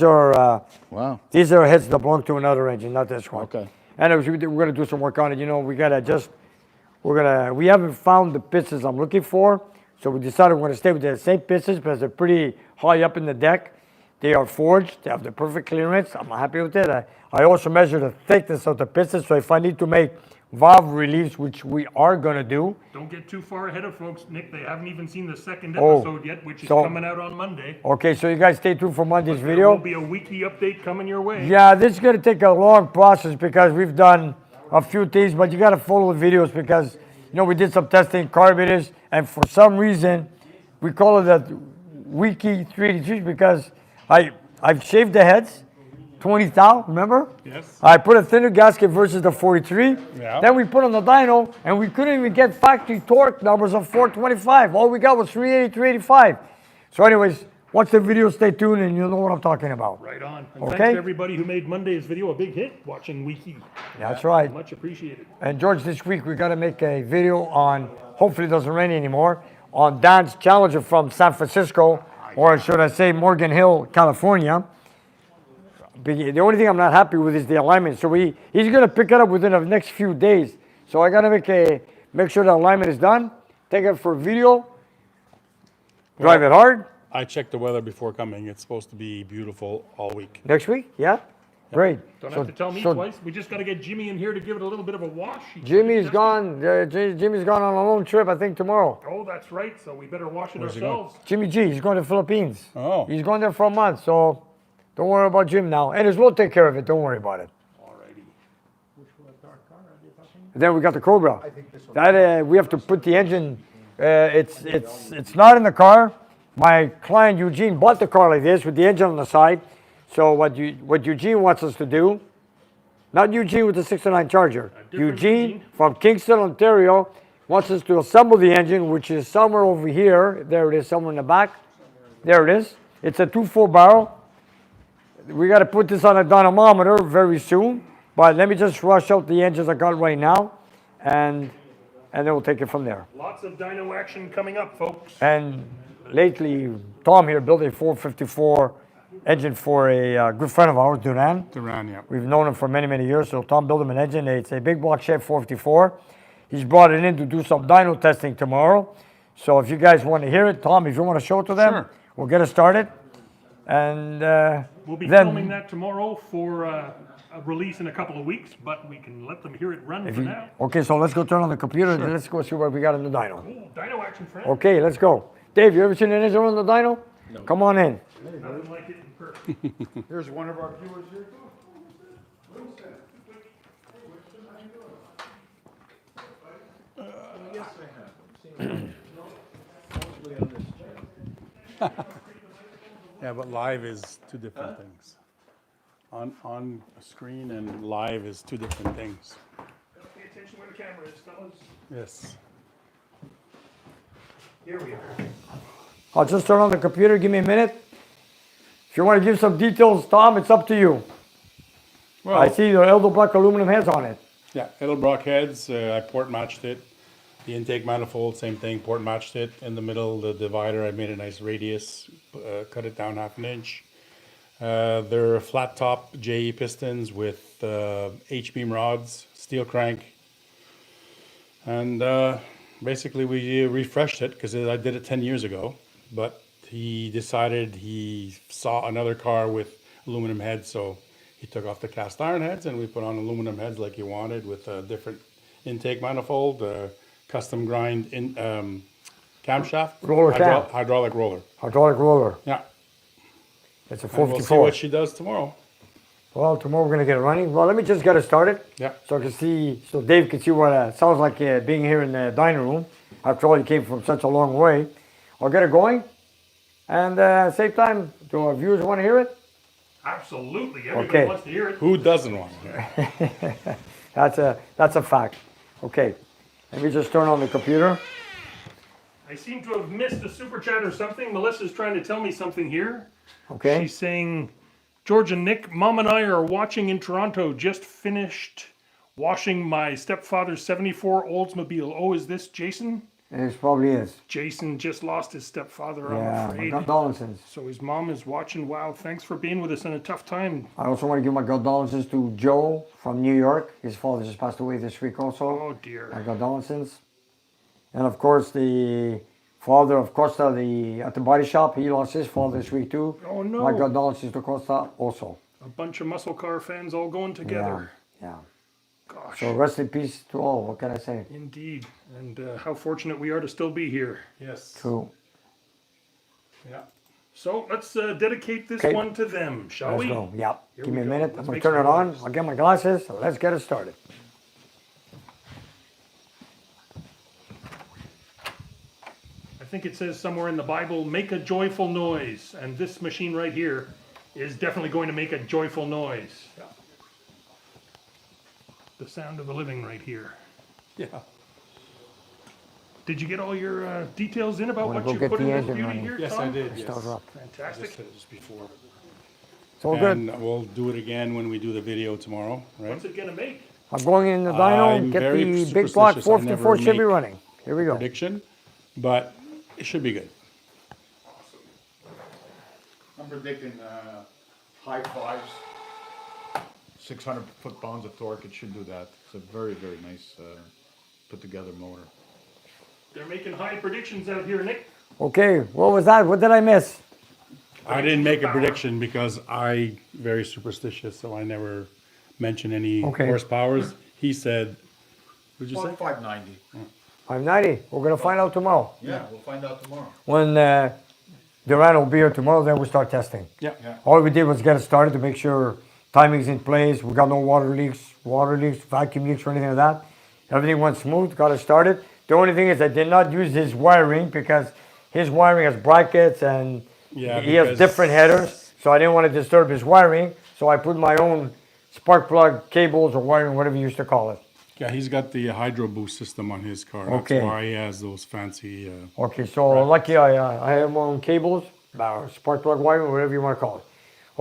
are. Wow. These are heads that belong to another engine, not this one. Okay. Anyways, we're gonna do some work on it. You know, we haven't found the pistons I'm looking for, so we decided we're gonna stay with the same pistons because they're pretty high up in the deck. They are forged. They have the perfect clearance. I'm happy with it. I also measure the thickness of the pistons, so if I need to make valve reliefs, which we are gonna do. Don't get too far ahead of folks, Nick. They haven't even seen the second Oh, episode yet, which is so- coming out on Monday. Okay, so you guys stay tuned for Monday's There video. will be a wiki update coming your way. Yeah, this is gonna take a long process because we've done a few things, but you gotta follow the videos because, you know, we did some testing, carburetors, and for some reason, we call it a Wiki 3D because I've shaved the heads, 20 thou, remember? Yes. I put a thinner gasket versus the 43. Yeah. Then we put on the dyno, and we couldn't even get factory torque numbers of 425. All we got was 380, 385. So anyways, watch the video, stay tuned, and you'll know what I'm talking about. Right on. And Okay. thanks to everybody who made Monday's video a big hit watching Wiki. That's right. Much appreciated. And George, this week we got to make a video on, hopefully it doesn't rain anymore, on Dan's Challenger from San Francisco, or should I say Morgan Hill, California. The only thing I'm not happy with is the alignment. So he's going to pick it up within the next few days. So I got to make sure the alignment is done, take it for video, drive it hard. I checked the weather before coming. It's supposed to be beautiful all week. Next week, yeah? Great. Don't So- have to tell me so twice. We just got to get Jimmy in here to give it a little bit of a wash. Jimmy's gone. Jimmy's gone on a long trip, I think, tomorrow. Oh, that's right. So we better wash it Where's he going? ourselves. Jimmy G, he's going to the Philippines. Oh. He's going there for a month, so don't worry about Jim now. And we'll take care of it. Don't worry about it. Alrighty. Then we got the Cobra. That we have to put the engine. It's not in the car. My client Eugene bought the car like this with the engine on the side. So what Eugene wants us to do, not Eugene with the 69 Charger, Eugene from Kingston, Ontario, wants us to assemble the engine, which is somewhere over here. There it is, somewhere in the back. There it is. It's a 2.4 barrel. We got to put this on a dynamometer very soon. But let me just rush out the engines I got right now, and then we'll take it from there. Lots of dyno action coming up, folks. And lately, Tom here built a 454 engine for a good friend of ours, Duran. Duran, yeah. We've known him for many, many years. So Tom built him an engine. It's a big block shed 454. He's brought it in to do some dyno testing tomorrow. So if you guys want to hear it, Tom, if you want to show it to them, Sure. we'll get it started. And We'll be then, filming that tomorrow for a release in a couple of weeks, but we can let them hear it run for now. okay, so let's go turn on the computer and let's go see what we got in the dyno. Cool. Dyno action, friend. Okay, let's go. Dave, you ever seen an engine on the dyno? No. Come on in. Nothing like it in person. Here's one of our viewers here. Yeah, but live is two different things. On a screen and live is two different things. Pay attention where the camera is, fellas. Yes. Here we are. I'll just turn on the computer. Give me a minute. If you want to give some details, Tom, it's up to you. Well, I see the Edelbrock aluminum heads on it. yeah, Edelbrock heads. I port matched it. The intake manifold, same thing. Port matched it. In the middle, the divider, I made a nice radius. Cut it down 1/2 inch. They're flat top JE pistons with H-beam rods, steel crank. And basically we refreshed it because I did it 10 years ago, but he decided he saw another car with aluminum heads, so he took off the cast iron heads and we put on aluminum heads like he wanted with a different intake manifold, custom grind in camshaft, Roller cam. hydraulic roller. Hydraulic roller. Yeah. It's a And we'll see 454. what she does tomorrow. Well, tomorrow we're going to get it running. Well, let me just get it started. Yeah. So I can see, so Dave can see what it sounds like being here in the dining room. After all, you came from such a long way. I'll get it going. And same time, do our viewers want to hear it? Absolutely. Everybody Okay. wants to hear it. Who doesn't want to hear? That's a fact. Okay. Let me just turn on the computer. I seem to have missed a super chat or something. Melissa's trying to tell me something here. Okay. She's saying, George and Nick, Mom and I are watching in Toronto. Just finished washing my stepfather's 74 Oldsmobile. Oh, is this Jason? It probably is. Jason just lost his stepfather, Yeah, I'm my afraid. condolences. So his mom is watching. Wow, thanks for being with us in a tough time. I also want to give my condolences to Joe from New York. His father just passed away this week also. Oh, dear. My condolences. And of course, the father of Costa at the body shop, he lost his father this week too. Oh, no. My condolences to Costa also. A bunch of muscle car fans all going together. Yeah. Gosh. So rest in peace to all. What can I say? Indeed. And how fortunate we are to still be here. Yes. True. Yeah. So let's dedicate this Okay. one to them, shall Let's we? go. Yeah. Here Give we me a go. minute. Let's I'm going make to turn some it on. noise. I'll get my glasses. So let's get it started. I think it says somewhere in the Bible, make a joyful noise. And this machine right here is definitely going to make a joyful noise. The sound of the living right here. Yeah. Did you get all your details in about wanna what go you get put the in this engine beauty running. here, Yes, Tom? I did. Start Yes. her up. I Fantastic. just said this before. It's all good. And we'll do it again when we do the video tomorrow, right? What's it going to make? I'm going in the dyno and I'm get very the big block superstitious. I 454 never Chevy make running. Here we go. Prediction, but it should be good. I'm predicting high fives, 600 foot-pounds of torque. It should do that. It's a very, very nice put-together motor. They're making high predictions out here, Nick. Okay, what was that? What did I miss? I didn't make a prediction because I very superstitious, so I never mention any Okay. horsepowers. He said, what'd you say? 590. 590. We're going to find out tomorrow. Yeah, we'll find out tomorrow. When Duran will be here tomorrow, then we'll start testing. Yeah. All we did was get it started to make sure timing's in place. We got no water leaks, vacuum leaks, or anything like that. Everything went smooth, got it started. The only thing is I did not use his wiring because his wiring has brackets and Yeah, he has because- different headers. So I didn't want to disturb his wiring. So I put my own spark plug cables or wiring, whatever you used to call it. Yeah, he's got the hydro boost system on his car. That's Okay. why he has those fancy. Okay, so lucky I have my own cables, spark plug wiring, whatever you want to call it.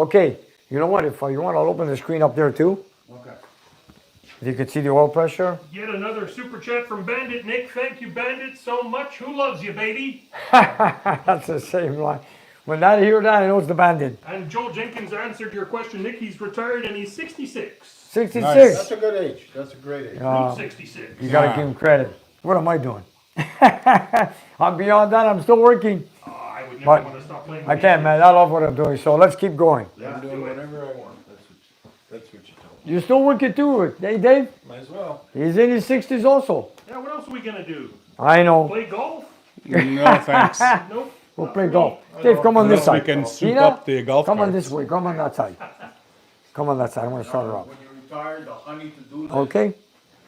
Okay, you know what? If you want, I'll open the screen up there too. Okay. If you can see the oil pressure. Yet another super chat from Bandit. Nick, thank you, Bandit, so much. Who loves you, baby? That's the same line. When I hear that, I know it's the Bandit. And Joel Jenkins answered your question, Nick. He's retired and he's 66. 66. That's a good age. That's a great age. Route 66. You gotta give him credit. What am I doing? I'm beyond that. I'm still working. Oh, I would never But want to stop playing. I can't, man. I love what I'm doing. So let's keep going. I'm doing whatever I want. That's what you told me. You're still working too, hey Dave? Might as well. He's in his 60s also. Yeah, what else are we going to do? I know. Play golf? No thanks. Nope. We'll play golf. Dave, come on this Unless we side. can soup Tina, up the golf come on carts. this way. Come on that side. Come on that side. I want to start her off. When you retire, the honey to do this Okay.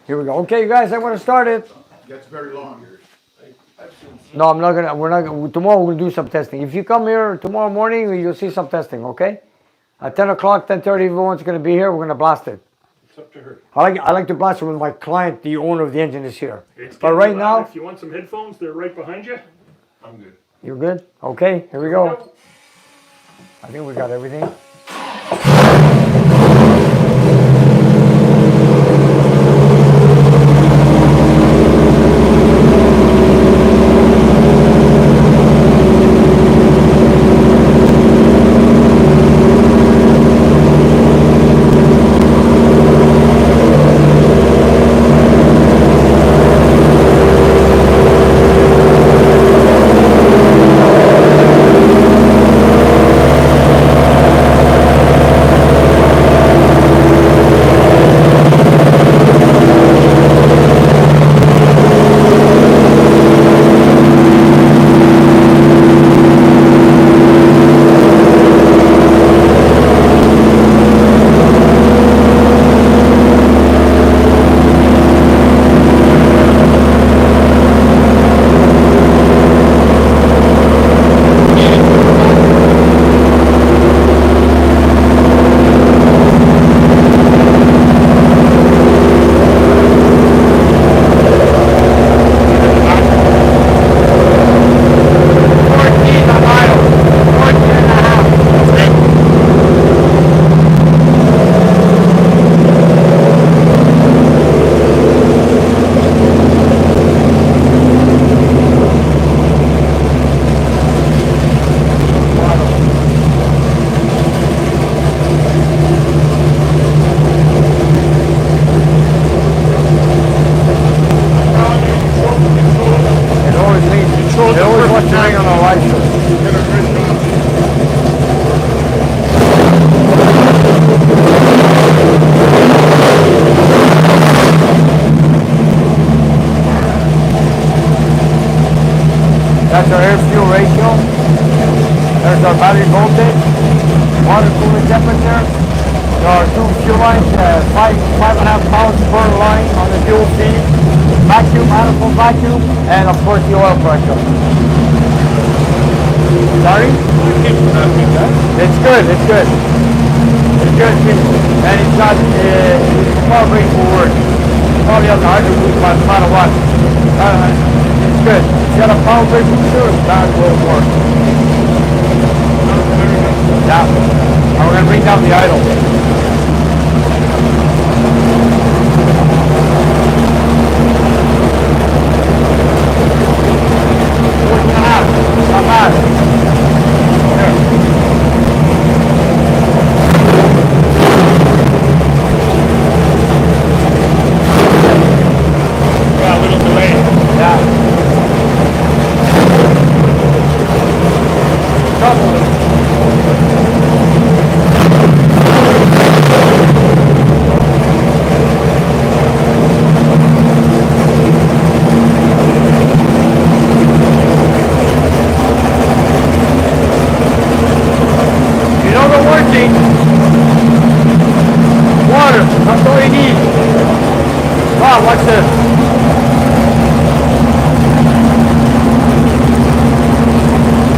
Here we go. Okay, you guys, I want to start it. gets very long. No, I'm not gonna. We're not. Tomorrow we'll do some testing. If you come here tomorrow morning, you'll see some testing. Okay? At 10 o'clock, 10:30, everyone's gonna be here. We're gonna blast it. It's up to her. I like to blast it when my client, the owner of the engine, is here. It's But getting right loud. now, If you want some headphones, they're right behind you. I'm good. you're good. Okay, here we go. I think we got everything. our battery voltage, water cooling temperature. There are two fuel lines, 5.5 pounds per line on the fuel feed, vacuum, manifold vacuum, and of course the oil pressure. Sorry? It's good, it's good. It's good, and it's got, power brake will work. Probably has a hydrogen no matter what. It's good. You got a power brake too, that will work. Yeah. Now we're going to bring down the idle. Not bad. Yeah, a little delay. Yeah. Trouble. You know they're working. Water, that's all you need. Wow, watch this.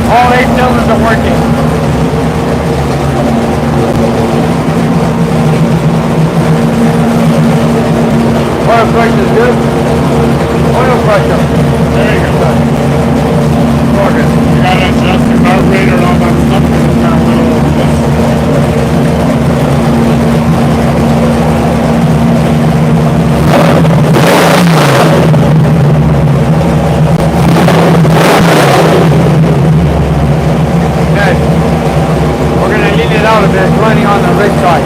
All 8 cylinders are working. Oil pressure is good. Oil pressure. There you go. Organ. You gotta adjust the carburetor and all that stuff. 'Cause it's got a little. Okay. We're going to lean it out a bit, running on the rig side.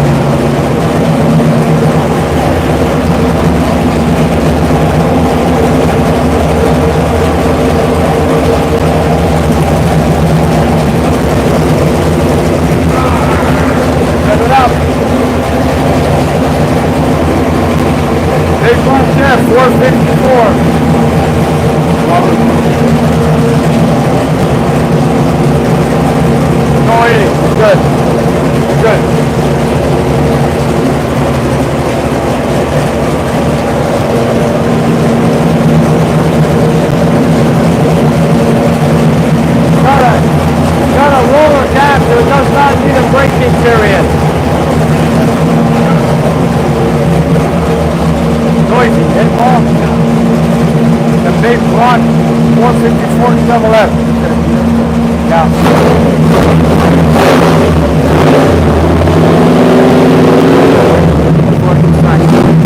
Set it up. Big one there, 454. No, good. Good. Got a roller cam that does not need a braking period. Noisy, hit off. The big block, 454 double F. Yeah.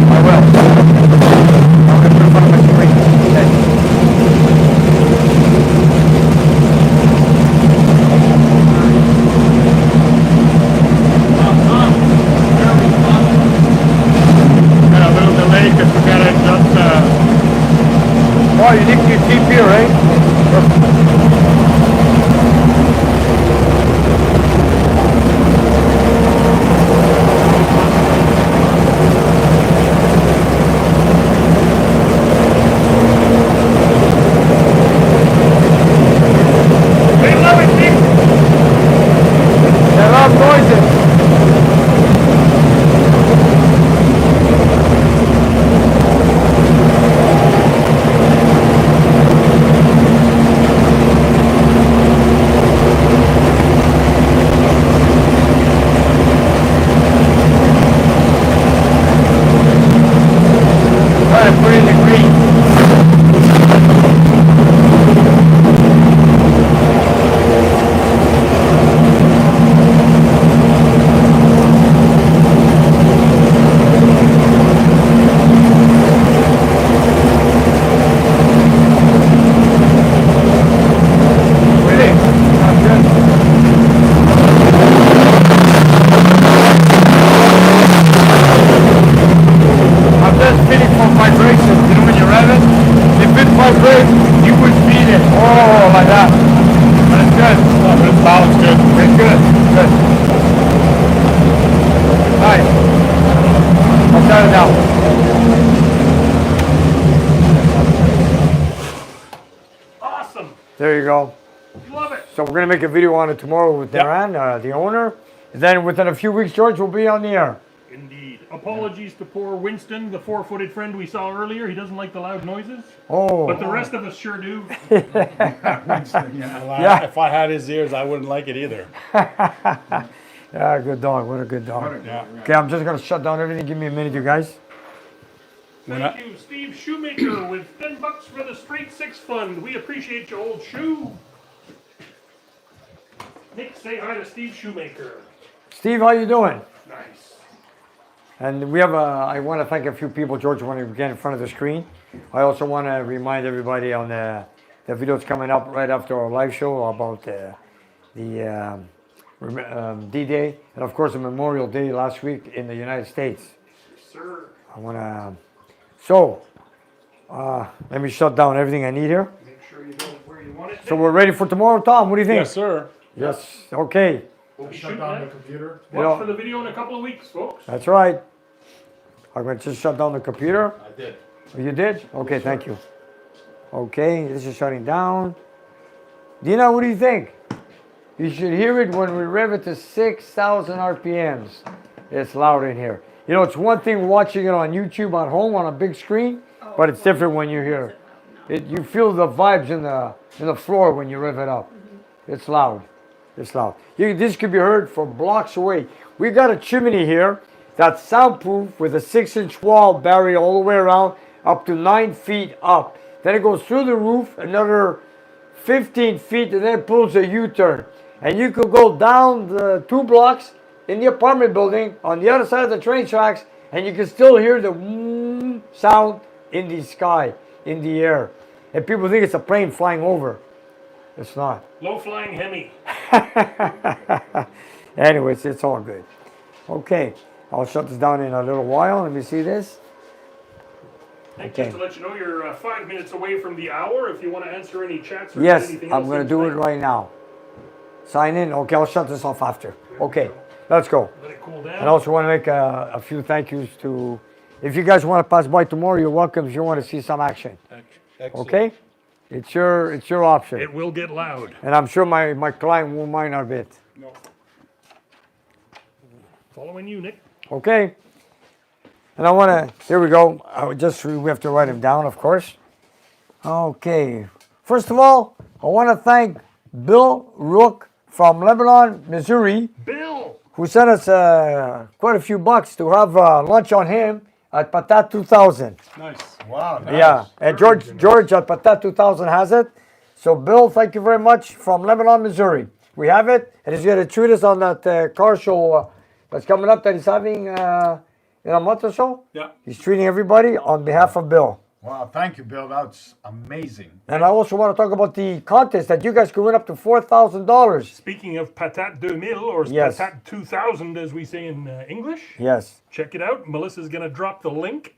I will. I'm going to put it in front of my screen. Okay. Got a little delay because we gotta adjust. Oh, you need your TP, right? They love noises. Try to put in the green. Really? That's good. I'm just feeling for vibrations. You know when you rev it? If it vibrates, you would feel it. Oh, like that. But it's good. Oh, but it sounds good. It's good. Good. Nice. I'll shut it down. Awesome. There you go. Love it. So we're going to make a video on it tomorrow with Darren, the owner. Then within a few weeks, George will be on the air. Indeed. Apologies to poor Winston, the 4-footed friend we saw earlier. He doesn't like the loud noises. Oh. But the rest of us sure do. Yeah. If I had his ears, I wouldn't like it either. Yeah, good dog. What a good dog. Yeah. Okay, I'm just going to shut down everything. Give me a minute, you guys. Thank you, Steve Shoemaker, with $10 for the Straight Six Fund. We appreciate you, old shoe. Nick, say hi to Steve Shoemaker. Steve, how you doing? Nice. And we have I want to thank a few people, George, when you get in front of the screen. I also want to remind everybody on the videos coming up right after our live show about the D-Day and, of course, the Memorial Day last week in the United States. Sir. I want to... So, let me shut down everything I need here. Make sure you know where you want it. So we're ready for tomorrow, Tom. What do you think? Yes, sir. Yes. Okay. We'll be Shut shooting down the that. computer. Watch for the video in a couple of weeks, folks. That's right. I'm going to just shut down the computer. I did. Oh, you did? Okay, thank you. Okay, this is shutting down. Dina, what do you think? You should hear it when we rev it to 6,000 RPMs. It's loud in here. You know, it's one thing watching it on YouTube at home on a big screen, but it's different when you hear it. You feel the vibes in the floor when you rev it up. It's loud. It's loud. This could be heard from blocks away. We got a chimney here that's soundproof with a 6-inch wall barrier all the way around, up to 9 feet up. Then it goes through the roof another 15 feet, and then it pulls a U-turn. And you could go down the 2 blocks in the apartment building on the other side of the train tracks, and you can still hear the sound in the sky, in the air. And people think it's a plane flying over. It's not. Low-flying Hemi. Anyways, it's all good. Okay, I'll shut this down in a little while. Let me see this. And Okay. just to let you know, you're 5 minutes away from the hour. If you want to answer any chats or Yes, anything I'm else, going to do it right now. Sign in. Okay, I'll shut this off after. Okay, let's go. Let it cool down. And I also want to make a few thank yous to, if you guys want to pass by tomorrow, you're welcome if you want to see some action. Excellent. Okay? It's your option. It will get loud. And I'm sure my client won't mind a bit. No. Following you, Nick. Okay? And I want to, here we go. We have to write him down, of course. Okay. First of all, I want to thank Bill Rook from Lebanon, Missouri, Bill! who sent us quite a few bucks to have lunch on him at Patat 2000. Nice. Wow. Nice. Yeah, and George at Patat 2000 has it. So Bill, thank you very much from Lebanon, Missouri. We have it, and he's going to treat us on that car show that's coming up that he's having in a month or so. Yeah. He's treating everybody on behalf of Bill. Wow. Thank you, Bill. That's amazing. And I also want to talk about the contest that you guys could win up to $4,000. Speaking of Patat 2000, or Yes. Patat 2000 as we say in English, Yes. check it out. Melissa's going to drop the link.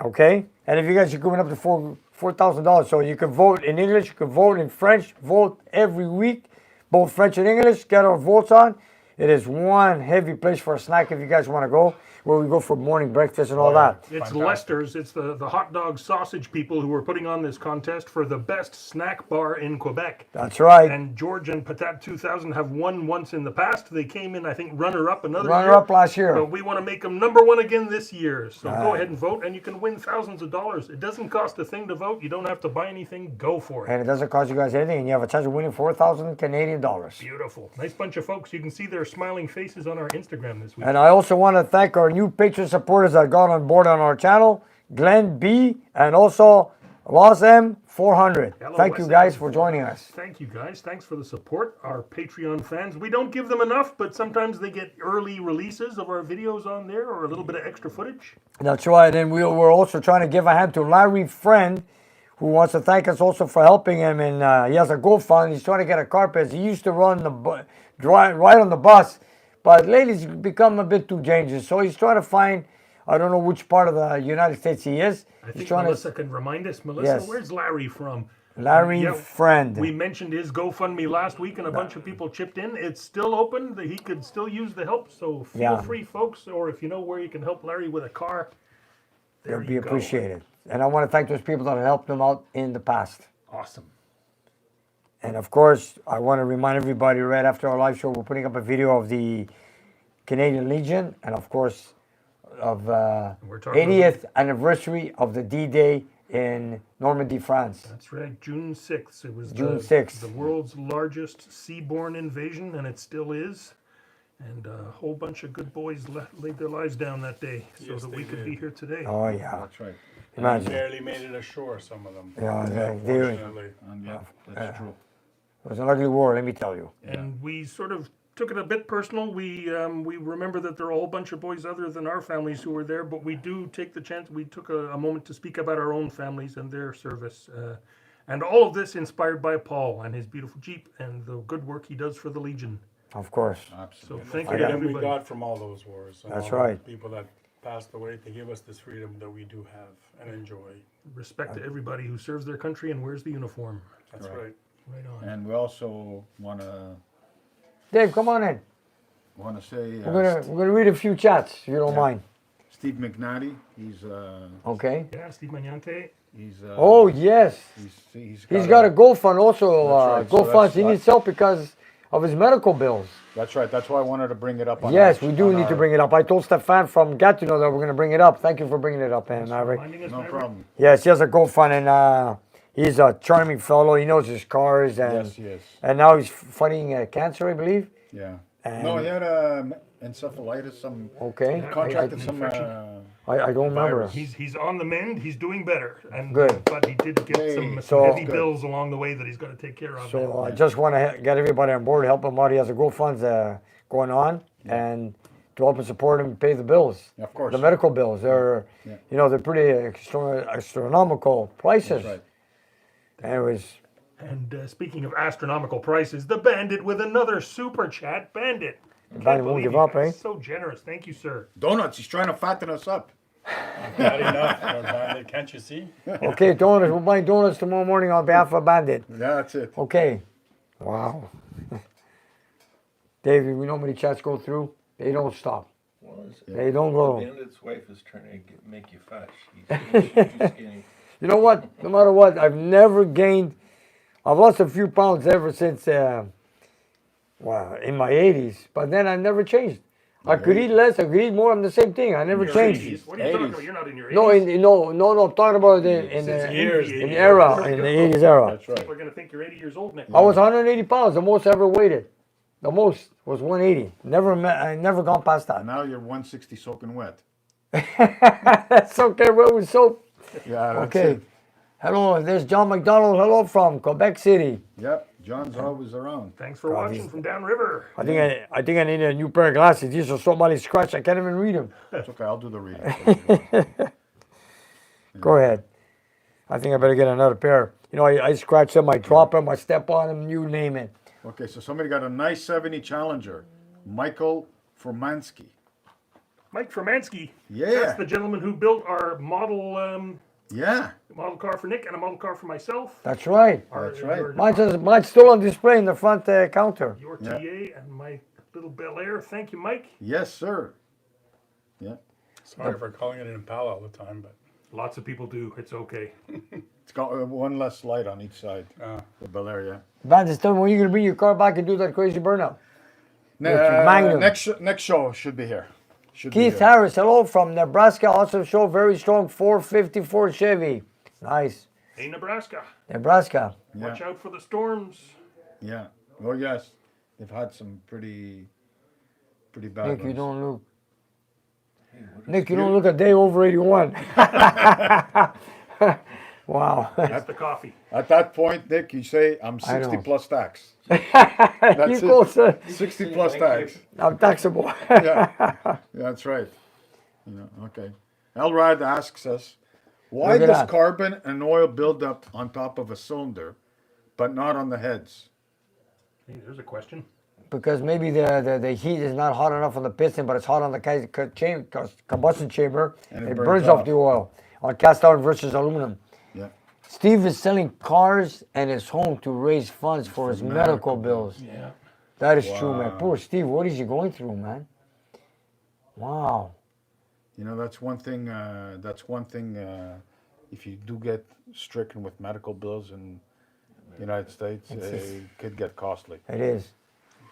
Okay. And if you guys are going up to $4,000, so you can vote in English, you can vote in French, vote every week, both French and English. Get our votes on. It is one heavy place for a snack if you guys want to go, where we go for morning breakfast and all that. It's Fantastic. Lester's. It's the hot dog sausage people who are putting on this contest for the best snack bar in Quebec. That's right. And George and Patat 2000 have won once in the past. They came in, I think, runner-up another year. Runner-up last year. But we want to make them number one again this year. So go ahead and vote, and you can win thousands of dollars. It doesn't cost a thing to vote. You don't have to buy anything. Go for it. And it doesn't cost you guys anything, and you have a chance of winning 4,000 Canadian dollars. Beautiful. Nice bunch of folks. You can see their smiling faces on our Instagram this week. And I also want to thank our new patron supporters that got on board on our channel, Glenn B, and also Los M 400. Thank you guys for joining us. Thank you guys. Thanks for the support. Our Patreon fans. We don't give them enough, but sometimes they get early releases of our videos on there or a little bit of extra footage. That's right. And we're also trying to give a hand to Larry Friend, who wants to thank us also for helping him. And he has a GoFund. He's trying to get a carpet. He used to run ride on the bus, but lately he's become a bit too dangerous. So he's trying to find, I don't know which part of the United States he is. I He's think trying Melissa can remind us. Melissa, Yes. where's Larry from? Larry Friend. We mentioned his GoFundMe last week, and a bunch of people chipped in. It's still open. He could still use the help, so feel free, folks. Or if you know where you can help Larry with a car, there It'll be you go. appreciated. And I want to thank those people that have helped him out in the past. Awesome. And of course, I want to remind everybody right after our live show, we're putting up a video of the Canadian Legion, and of course, of We're talking 80th anniversary of the D-Day in Normandy, France. That's right, June 6th. It was June 6th. the world's largest seaborne invasion, and it still is. And a whole bunch of good boys laid their lives down that day so Yes, that they we could did. be here today. Oh yeah, That's right. imagine. Barely made it ashore, some of them. Yeah, they- Unfortunately. And yeah, that's true. It was an ugly war, let me tell you. And we sort of took it a bit personal. We remember that there are a whole bunch of boys other than our families who were there, but we do take the chance. We took a moment to speak about our own families and their service. And all of this inspired by Paul and his beautiful Jeep and the good work he does for the Legion. Of course. So Absolutely. thank you Freedom to we everybody. got from all those wars. And That's all right. the people that passed away to give us this freedom that we do have and enjoy. Respect to everybody who serves their country and wears the uniform. That's Correct. right. Right on. And we also want to Dave, come on in. say We're gonna read a few chats, if you don't Yeah. mind. Steve McNally. Okay. Yeah, Steve Magnante. He's Oh yes, he's got a GoFund also. That's right. So GoFund. He that's- needs help because of his medical bills. That's right. That's why I wanted to bring it up. On Yes, our- we do on need to our- bring it up. I told Stefan from Gatineau that we're going to bring it up. Thank you for bringing it up, Maverick. Reminding us, No Maverick. problem. Yes, he has a GoFund, and he's a charming fellow. He knows his cars, and Yes, yes. and now he's fighting cancer, I believe. Yeah. And- No, he had encephalitis. Some Okay, contracted some. I don't remember. He's on the mend. He's doing better. And Good. But he did get Yay. some So- heavy Good. bills along the way that he's got to take care of. So I just want to get everybody on board, help him out. He has a GoFund going on, and to help and support him, pay the bills. Of course. The medical bills. They're, Yeah. they're pretty astronomical prices. That's right. Anyways, And speaking of astronomical prices, the Bandit with another super chat. Bandit. Bandit won't give up, eh? So generous. Thank you, sir. Donuts. He's trying to fatten us up. Not enough. Bandit, can't you see? okay, donuts. We'll buy donuts tomorrow morning on behalf of Bandit. Yeah, that's it. Okay. Wow. David, we know how many chats go through. They don't stop. They don't go. Bandit's wife is trying to make you fat. She's too skinny. You know what? No matter what, I've never gained. I've lost a few pounds ever since, in my 80s. But then I never changed. I could eat less. I could eat more. I'm the same thing. I never Your changed. 80s. What are you talking about? You're not in your 80s. No. I'm talking about in the years. in the era, in the 80s era. That's right. People are going to think you're 80 years old, Nick. I was 180 pounds. The most I ever weighted. The most was 180. I never gone past that. And now you're 160 soaking wet. That's okay. Well, with soap. Yeah, that's Okay. it. Hello, there's John McDonald. Hello from Quebec City. Yep. John's always around. Thanks for watching from downriver. I think I need a new pair of glasses. These are so many scratch I can't even read them. It's okay. I'll do the reading. Go ahead. I think I better get another pair. I scratch them, I drop them, I step on them, you name it. Okay, so somebody got a nice 70 Challenger. Michael Formansky. Mike Fermansky. Yeah. That's the gentleman who built our model Yeah. model car for Nick and a model car for myself. That's right. That's right. Mine's still on display in the front counter. Your Yeah. TA and my little Bel Air. Thank you, Mike. Yes, sir. Yeah. Sorry for calling it an Impala all the time, but Lots of people do. It's okay. It's got one less light on each side. The Bel Air, yeah. Bandits, tell me when you're going to bring your car back and do that crazy burnout. Magnum. Next show should be here. Should be Keith here. Harris, hello from Nebraska. Also show very strong 454 Chevy. Nice. Hey, Nebraska. Nebraska. Watch out for the storms. Yeah. Oh, yes. They've had some pretty bad Nick, ones. you don't look. Nick, you don't look a day over 81. Wow. It's the coffee. At that point, Nick, you say, I'm I 60 know. plus tax. You That's go, it. sir. 60 plus tax. I'm taxable. Yeah, that's right. Okay. Elrod asks us, why Look at does that. carbon and oil build up on top of a cylinder, but not on the heads? Hey, there's a question. Because maybe the heat is not hot enough on the piston, but it's hot on the combustion chamber. And It burns off the oil on cast iron versus aluminum. Yeah. Steve is selling cars and his home to raise funds for his medical bills. Yeah. That is true, man. Poor Steve, what is he going through, man? Wow. That's one thing. If you do get stricken with medical bills, and United States, it could get costly. It is.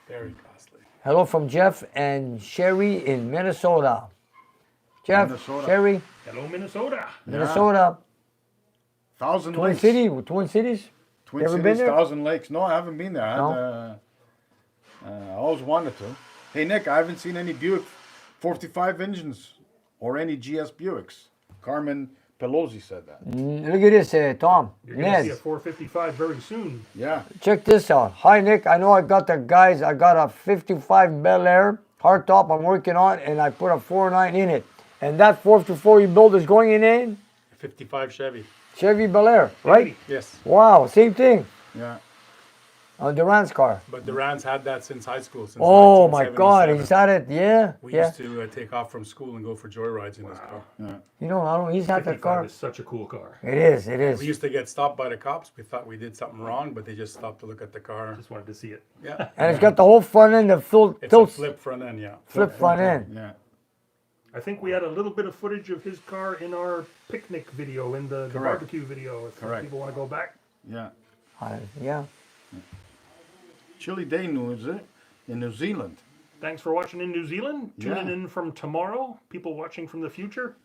Very costly. Hello from Jeff and Sherry in Minnesota. Jeff, Minnesota. Sherry, Hello, Minnesota. Minnesota. 1,000 Twin Lakes. Twin Cities? Twin You ever Cities, been there? 1,000 Lakes. No, I haven't been there. I always wanted to. Hey, Nick, I haven't seen any Buick 45 engines or any GS Buicks. Carmen Pelosi said that. Look at this, Tom. You're going to Ned, see a 455 very soon. Yeah. check this out. Hi, Nick. I know I got the guys. I got a 55 Bel Air hardtop I'm working on, and I put a 4.9 in it. And that 454 you built is going in 55 Chevy. Chevy Bel Air, right? Yes. Wow, same thing. Yeah. On Durant's car. But Duran's had that since high school. Since Oh my God, 1977. he's had it. Yeah, We yeah. used to take off from school and go for joyrides in his car. You know, I don't. He's had that 55 car. is such a cool car. It is. It is. We used to get stopped by the cops. We thought we did something wrong, but they just stopped to look at the car. Just wanted to see it. Yeah. And it's got the whole front end that It's a tilts, flip front end, yeah. flip front end. Yeah. I think we had a little bit of footage of his car in our picnic video, in the Correct. barbecue video. If Correct. people want to go back. Yeah. Yeah. Chilly day news in New Zealand. Thanks for watching in New Zealand. Tuning Yeah. in from tomorrow. People watching from the future.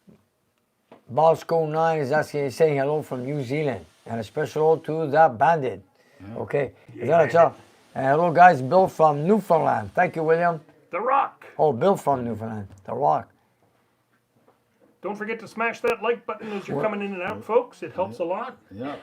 Bosco9 is asking, saying hello from New Zealand, and a special hello to that bandit. Okay. You gotta tell. And hello, guys. Bill from Newfoundland. Thank you, William. The Rock. Oh, Bill from Newfoundland. The Rock. Don't forget to smash that like button as you're coming in and out, folks. It helps a lot. Yeah.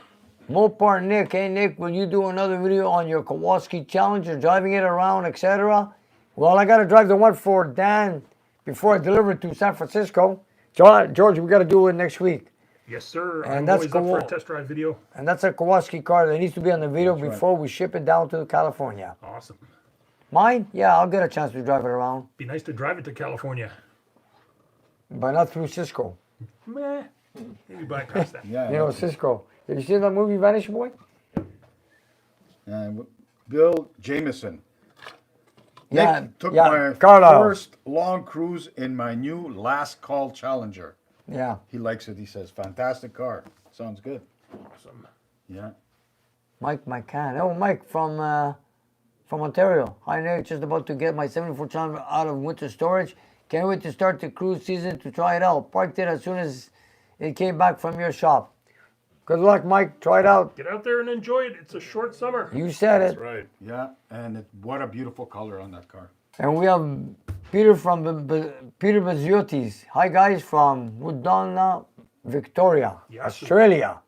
Mopar Nick, hey Nick, will you do another video on your Kowalski Challenger, driving it around, etc.? Well, I got to drive the one for Dan before I deliver it to San Francisco. George, we got to do it next week. Yes, sir. And I'm that's always up for a cool. test drive video. And that's a Kowalski car that needs to be on the video before we ship it down to California. Awesome. Mine? Yeah, I'll get a chance to drive it around, Be nice to drive it to California. but not through Cisco. Meh. Maybe bypass that. Yeah. You know, Cisco. Have you seen that movie, Vanish Boy? And Bill Jameson. Yeah, Nick took yeah, my Carlile. first long cruise in my new last call Challenger. Yeah. He likes it. He says, fantastic car. Sounds good. Awesome. Yeah. Mike McCann. Oh, Mike from Ontario. Hi, Nick. Just about to get my 74 Challenger out of winter storage. Can't wait to start the cruise season to try it out. Parked it as soon as it came back from your shop. Good luck, Mike. Try it out. Get out there and enjoy it. It's a short summer. You said That's it. right. Yeah. And what a beautiful color on that car. And we have Peter from Peter Baziotis. Hi, guys, from Woodonna, Victoria, Yes. Australia.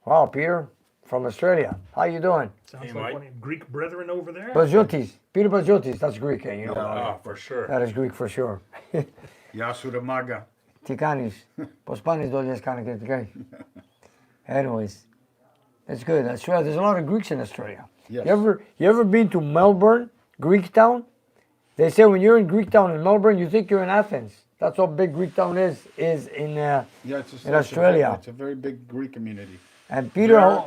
Wow, Peter from Australia. How you doing? Sounds Hey, like Mike. one of your Greek brethren over there. Baziotis. Peter Baziotis. That's Greek, you know. Ah, for sure. That is Greek for sure. Yasuramaga. Tikanis. Pospanis doles kind of get. Anyways, it's good. Australia. There's a lot of Greeks in Australia. Yes. You ever been to Melbourne, Greek town? They say when you're in Greek town in Melbourne, you think you're in Athens. That's how big Greek town is in Yeah, in Australia. It's a very big Greek community. And Peter,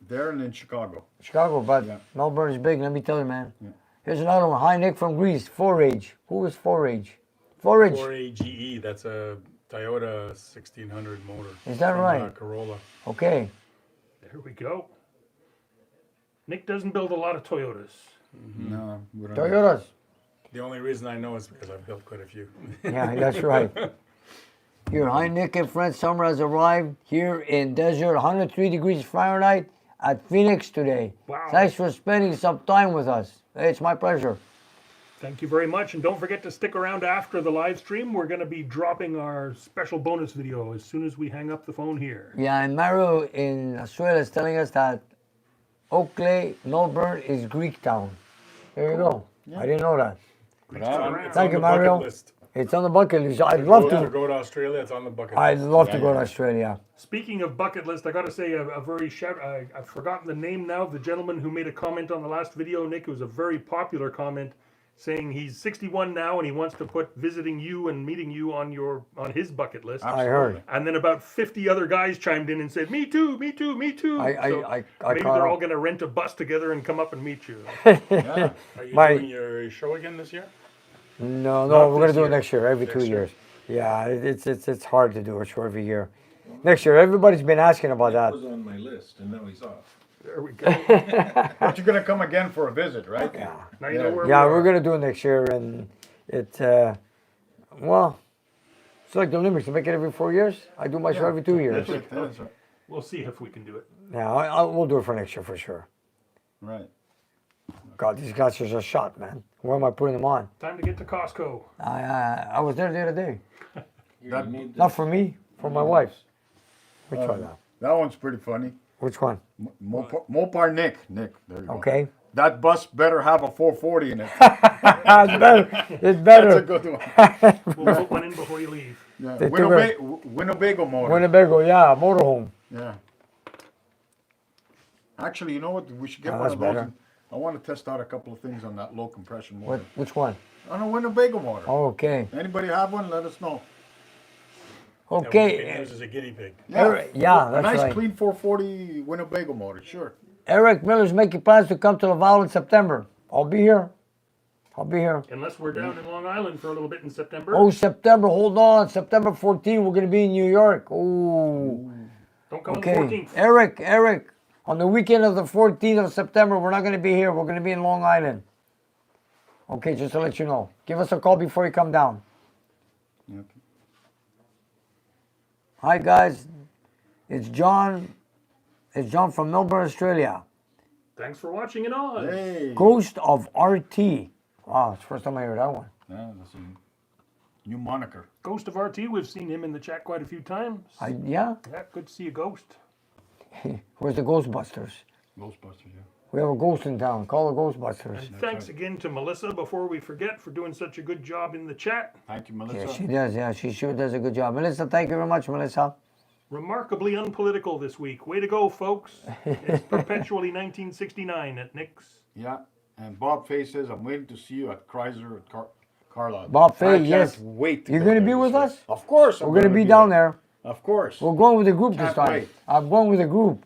There and in Chicago. Chicago, but Yeah. Melbourne is big. Let me tell you, man. Here's another one. Hi, Nick from Greece. 4Age. Who is 4Age? 4Age. 4AGE, that's a Toyota 1600 motor. Is that from, right? Corolla. Okay. There we go. Nick doesn't build a lot of Toyotas. No, we don't. Toyotas. The only reason I know is because I've built quite a few. Yeah, that's right. Here, hi, Nick and friends. Summer has arrived here in desert, 103 degrees Fahrenheit at Phoenix today. Wow. Thanks for spending some time with us. Hey, it's my pleasure. Thank you very much. And don't forget to stick around after the live stream. We're going to be dropping our special bonus video as soon as we hang up the phone here. Yeah, and Mario in Australia is telling us that Oakley, Melbourne is Greek town. There you go. I didn't know that. It's on Thank the you, Mario. bucket list. It's on the bucket list. I'd love to. Go to Australia, it's on the bucket I'd list. love to go to Australia. Speaking of bucket list, I got to say a very shout. I've forgotten the name now of the gentleman who made a comment on the last video. Nick, it was a very popular comment, saying he's 61 now and he wants to put visiting you and meeting you on his bucket list. I heard. And then about 50 other guys chimed in and said, "Me too, me too, me too." I maybe caught they're all up. going to rent a bus together and come up and meet you. Are you My- doing your show again this year? No, Not we're gonna this do it year. next year, every Next 2 year. years. Yeah, it's hard to do a show every year. Next year, everybody's been asking about that. was on my list, and now he's off. There we go. But you're gonna come again for a visit, right? Now you know where Yeah, we we're are. gonna do it next year, and well, it's like the Olympics. I make it every 4 years. I do my show every 2 years. That's it, that's right. We'll see if we can do it. Yeah, we'll do it for next year for sure. Right. God, these glasses are shot, man. Where am I putting them on? Time to get to Costco. I was there the other day. That, Not for me, for my wife. Which one now? that one's pretty funny. Which one? Mopar Nick. Nick, there you go. Okay. That bus better have a 440 in it. It's better. It's That's a better. good one. We'll put one in before you leave. Yeah. They took Winnebago motor. Winnebago, yeah, motorhome. Yeah. Actually, you know what? We should get Oh, one that's of those. better. I want to test out a couple of things on that low compression motor. Which one? On a Winnebago motor. Okay. Anybody have one? Let us know. Okay. This is a guinea pig. Yeah, A that's nice right. clean 440 Winnebago motor, sure. Eric Miller's making plans to come to Laval in September. I'll be here. I'll be here. Unless we're down in Long Island for a little bit in September. Oh, September, hold on. September 14th, we're going to be in New York. Oh. Don't come Okay. on the 14th. Eric, on the weekend of the 14th of September, we're not going to be here. We're going to be in Long Island. Okay, just to let you know. Give us a call before you come down. Okay. Hi, guys. It's John. It's John from Melbourne, Australia. Thanks for watching in Oz. Hey. Ghost of RT. Wow, it's the first time I heard that one. Yeah, that's a new moniker. Ghost of RT, we've seen him in the chat quite a few times. Yeah? Yeah, good to see a ghost. Where's the Ghostbusters? Ghostbusters, yeah. We have a ghost in town. Call the Ghostbusters. And thanks again to Melissa, before we forget, for doing such a good job in the chat. Thank you, Melissa. Yeah, she does. Yeah, she sure does a good job. Melissa, thank you very much, Melissa. Remarkably unpolitical this week. Way to go, folks. It's perpetually 1969 at Nick's. Yeah, and Bob Fay says, I'm waiting to see you at Chrysler at Carlile. Bob Fay, I yes. can't wait to You're go going to there be this with year. us? Of course. We're going to be down there. Of course. We're going with a group this Can't time. wait. I'm going with a group.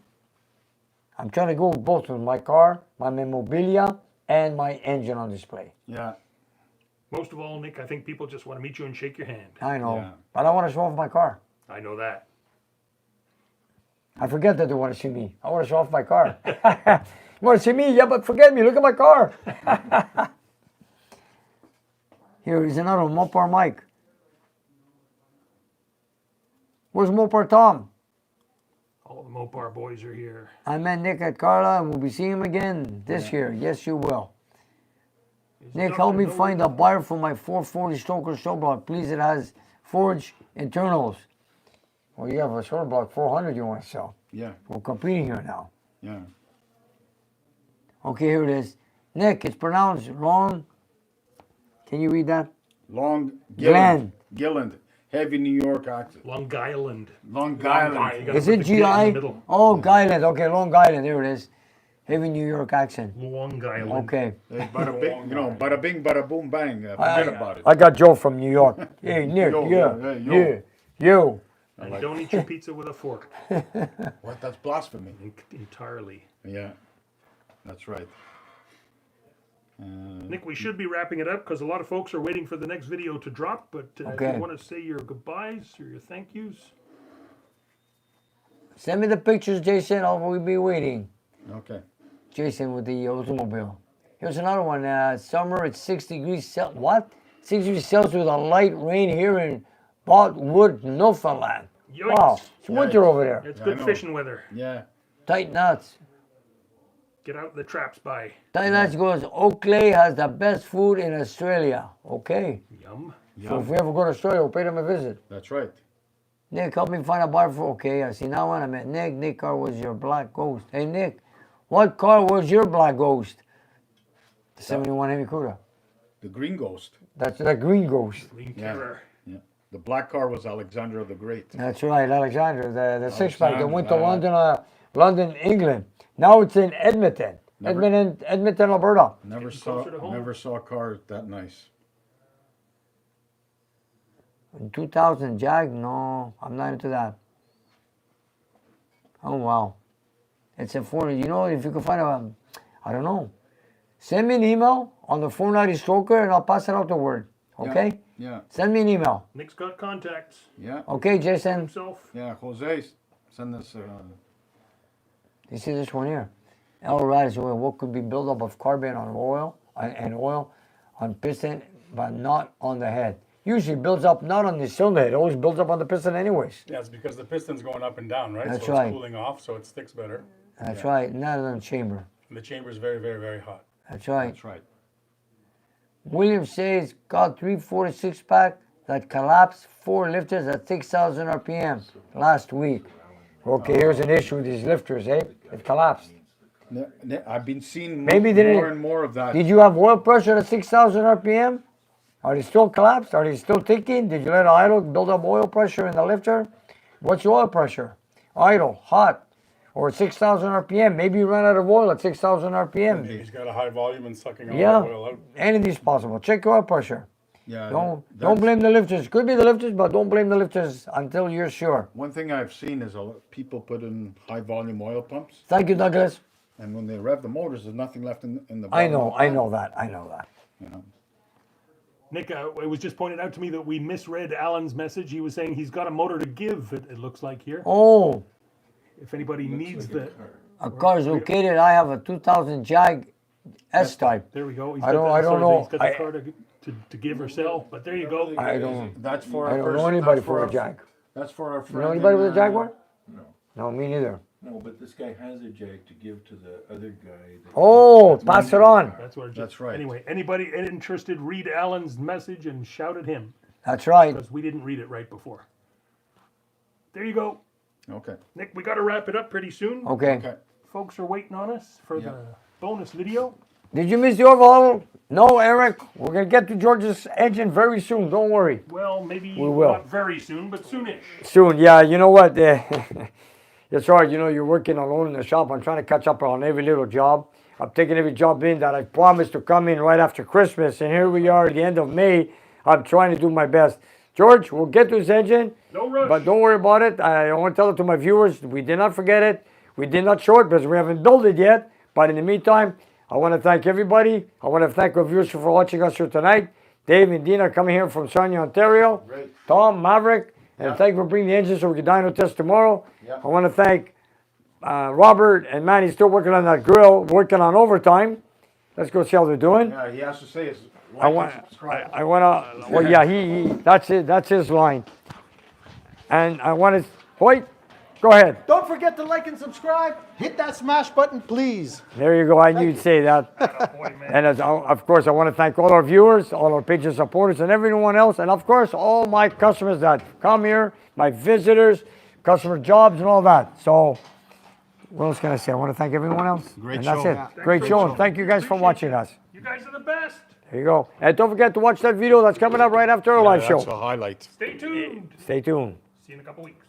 I'm trying to go with both with my car, my memorabilia, and my engine on display. Yeah. Most of all, Nick, I think people just want to meet you and shake your hand. I know. Yeah. But I want to show off my car. I know that. I forget that they want to see me. I want to show off my car. You want to see me? Yeah, but forget me. Look at my car. Here is another Mopar Mike. Where's Mopar Tom? All the Mopar boys are here. I met Nick at Carlile, and we'll be seeing him again this year. Yes, you will. Nick, help me find a buyer for my 440 stroker show block. Please, it has forged internals. Well, you have a short block 400 you want to sell. Yeah. We're competing here now. Yeah. Okay, here it is. Nick, it's pronounced long. Can you read that? Long Glen. Gilland. Heavy New York accent. Long Island. Long You Island. gotta Is put it the G in the GI? middle. Oh, Guyland. Okay, Long Island. There it is. Heavy New York accent. Long Island. Okay. Hey, bada bing, bada bing, bada boom, bang. Forget about it. I got Joe from New York. Hey, Nick. Yo, Yeah. hey, yo. Yeah. Yo. And don't eat your pizza with a fork. What? That's blasphemy. Entirely. Yeah. That's right. Nick, we should be wrapping it up because a lot of folks are waiting for the next video to drop. But if Okay. you want to say your goodbyes or your thank yous, Send me the pictures, Jason. We'll be waiting. Okay. Jason with the Oldsmobile. Here's another one. Summer at 6 degrees Celsius. What? 6 degrees Celsius with a light rain here in Botwood, Newfoundland. Yikes. Wow. It's winter over there. it's I good know. fishing weather. Yeah. Tight knots. Get out the traps by. Tight knots goes, Oakley has the best food in Australia. Okay. Yum. So if we ever go to Australia, we'll pay them a visit. That's right. Nick, help me find a buyer for. Okay, I see now one. I met Nick. Nick car was your black ghost. Hey, Nick, what car was your black ghost? The 71 Hemi Cuda. The Green Ghost. That's the green ghost. Green Yeah. Terror. Yeah. The black car was Alexander the Great. That's right, Alexander, the six-pack that went to Alexander, London, England. Now it's in Edmonton. Never- Edmonton, Alberta. Never Getting saw closer to home. never saw a car that nice. In 2000, Jag? No, I'm not into that. Oh, wow. It's a 400. You know, if you can find a, I don't know. Send me an email on the 490 stroker and I'll pass it out to Word. Okay? Yeah. Send me an email. Nick's got contacts Yeah. Okay, Jason? himself. Yeah. Jose, send us. You see this one here? L-rad is what could be buildup of carbon on oil and oil on piston, but not on the head. Usually builds up not on the cylinder head, it always builds up on the piston anyways. Yeah, it's because the piston's going up and down, right? That's so right. it's cooling off, so it sticks better. That's right, not in the chamber. And the chamber's very, very, very hot. That's right. That's right. William says, got 3 4-6 pack that collapsed 4 lifters at 6,000 RPM last week. Okay, here's an issue with these lifters, eh? It collapsed. I've been seeing Maybe more and more of that. Did you have oil pressure at 6,000 RPM? Are they still collapsed? Are they still ticking? Did you let it idle, build up oil pressure in the lifter? What's your oil pressure? Idle, hot, or 6,000 RPM. Maybe you ran out of oil at 6,000 RPM. He's got a high volume and sucking all Yeah, the oil out. anything's possible. Check your oil pressure. Yeah, Don't blame the lifters. Could be the lifters, but don't blame the lifters until you're sure. One thing I've seen is a lot people put in high volume oil pumps, Thank you, Douglas. and when they rev the motors, there's nothing left in the. I bottom know of the that. You know. Nick, it was just pointed out to me that we misread Alan's message. He was saying he's got a motor to give, it looks like here. Oh, If anybody needs the... a car is located. I have a 2000 Jag S-Type. There we go. He's I got don't the- know. He's got the car to give or sell, but there you go. I don't That's for. I our don't know person- anybody that's for a our- Jag. That's for our You friend. know anybody in, with a Jaguar? No. No, me neither. No, but this guy has a Jag to give to the other guy. that- Oh, pass it on. That's where. That's right. Anyway, anybody interested, read Alan's message and shout at him That's right. because we didn't read it right before. There you go, Okay. Nick. We got to wrap it up pretty soon. Okay. Okay. Folks are waiting on us for the bonus video. Did you miss the overhaul? No, Eric. We're gonna get to George's engine very soon. Don't worry. Well, maybe We will. not very soon, but soonish. Soon. Yeah. You know what? It's hard. You know, you're working alone in the shop. I'm trying to catch up on every little job. I'm taking every job in that I promised to come in right after Christmas, and here we are at the end of May. I'm trying to do my best. George, we'll get to his engine. No rush. But don't worry about it. I want to tell it to my viewers. We did not forget it. We did not show it because we haven't built it yet. But in the meantime, I want to thank everybody. I want to thank our viewers for watching us here tonight. Dave and Dina coming here from Sarnia, Ontario. Great. Tom, Maverick. And thank you for bringing the engine so we can dyno test tomorrow. Yeah. I want to thank Robert and Manny still working on that grill, working on overtime. Let's go see how they're doing. Yeah, he has to say his. I want to, well, yeah, he that's it, that's his line. And I want to, Hoyt, go ahead. Don't forget to like and subscribe. Hit that smash button, please. There you go, I knew you'd say that. And of course, I want to thank all our viewers, all our Patreon supporters, and everyone else. And of course, all my customers that come here, my visitors, customer jobs, and all that. So, what else can I say? I want to thank everyone else. Great and that's show. it. Yeah. Great show, and thank you guys for watching us. You guys are the best. There you go. And don't forget to watch that video that's coming up right after our live That's show. a highlight. Stay tuned. Stay tuned. See you in a couple weeks.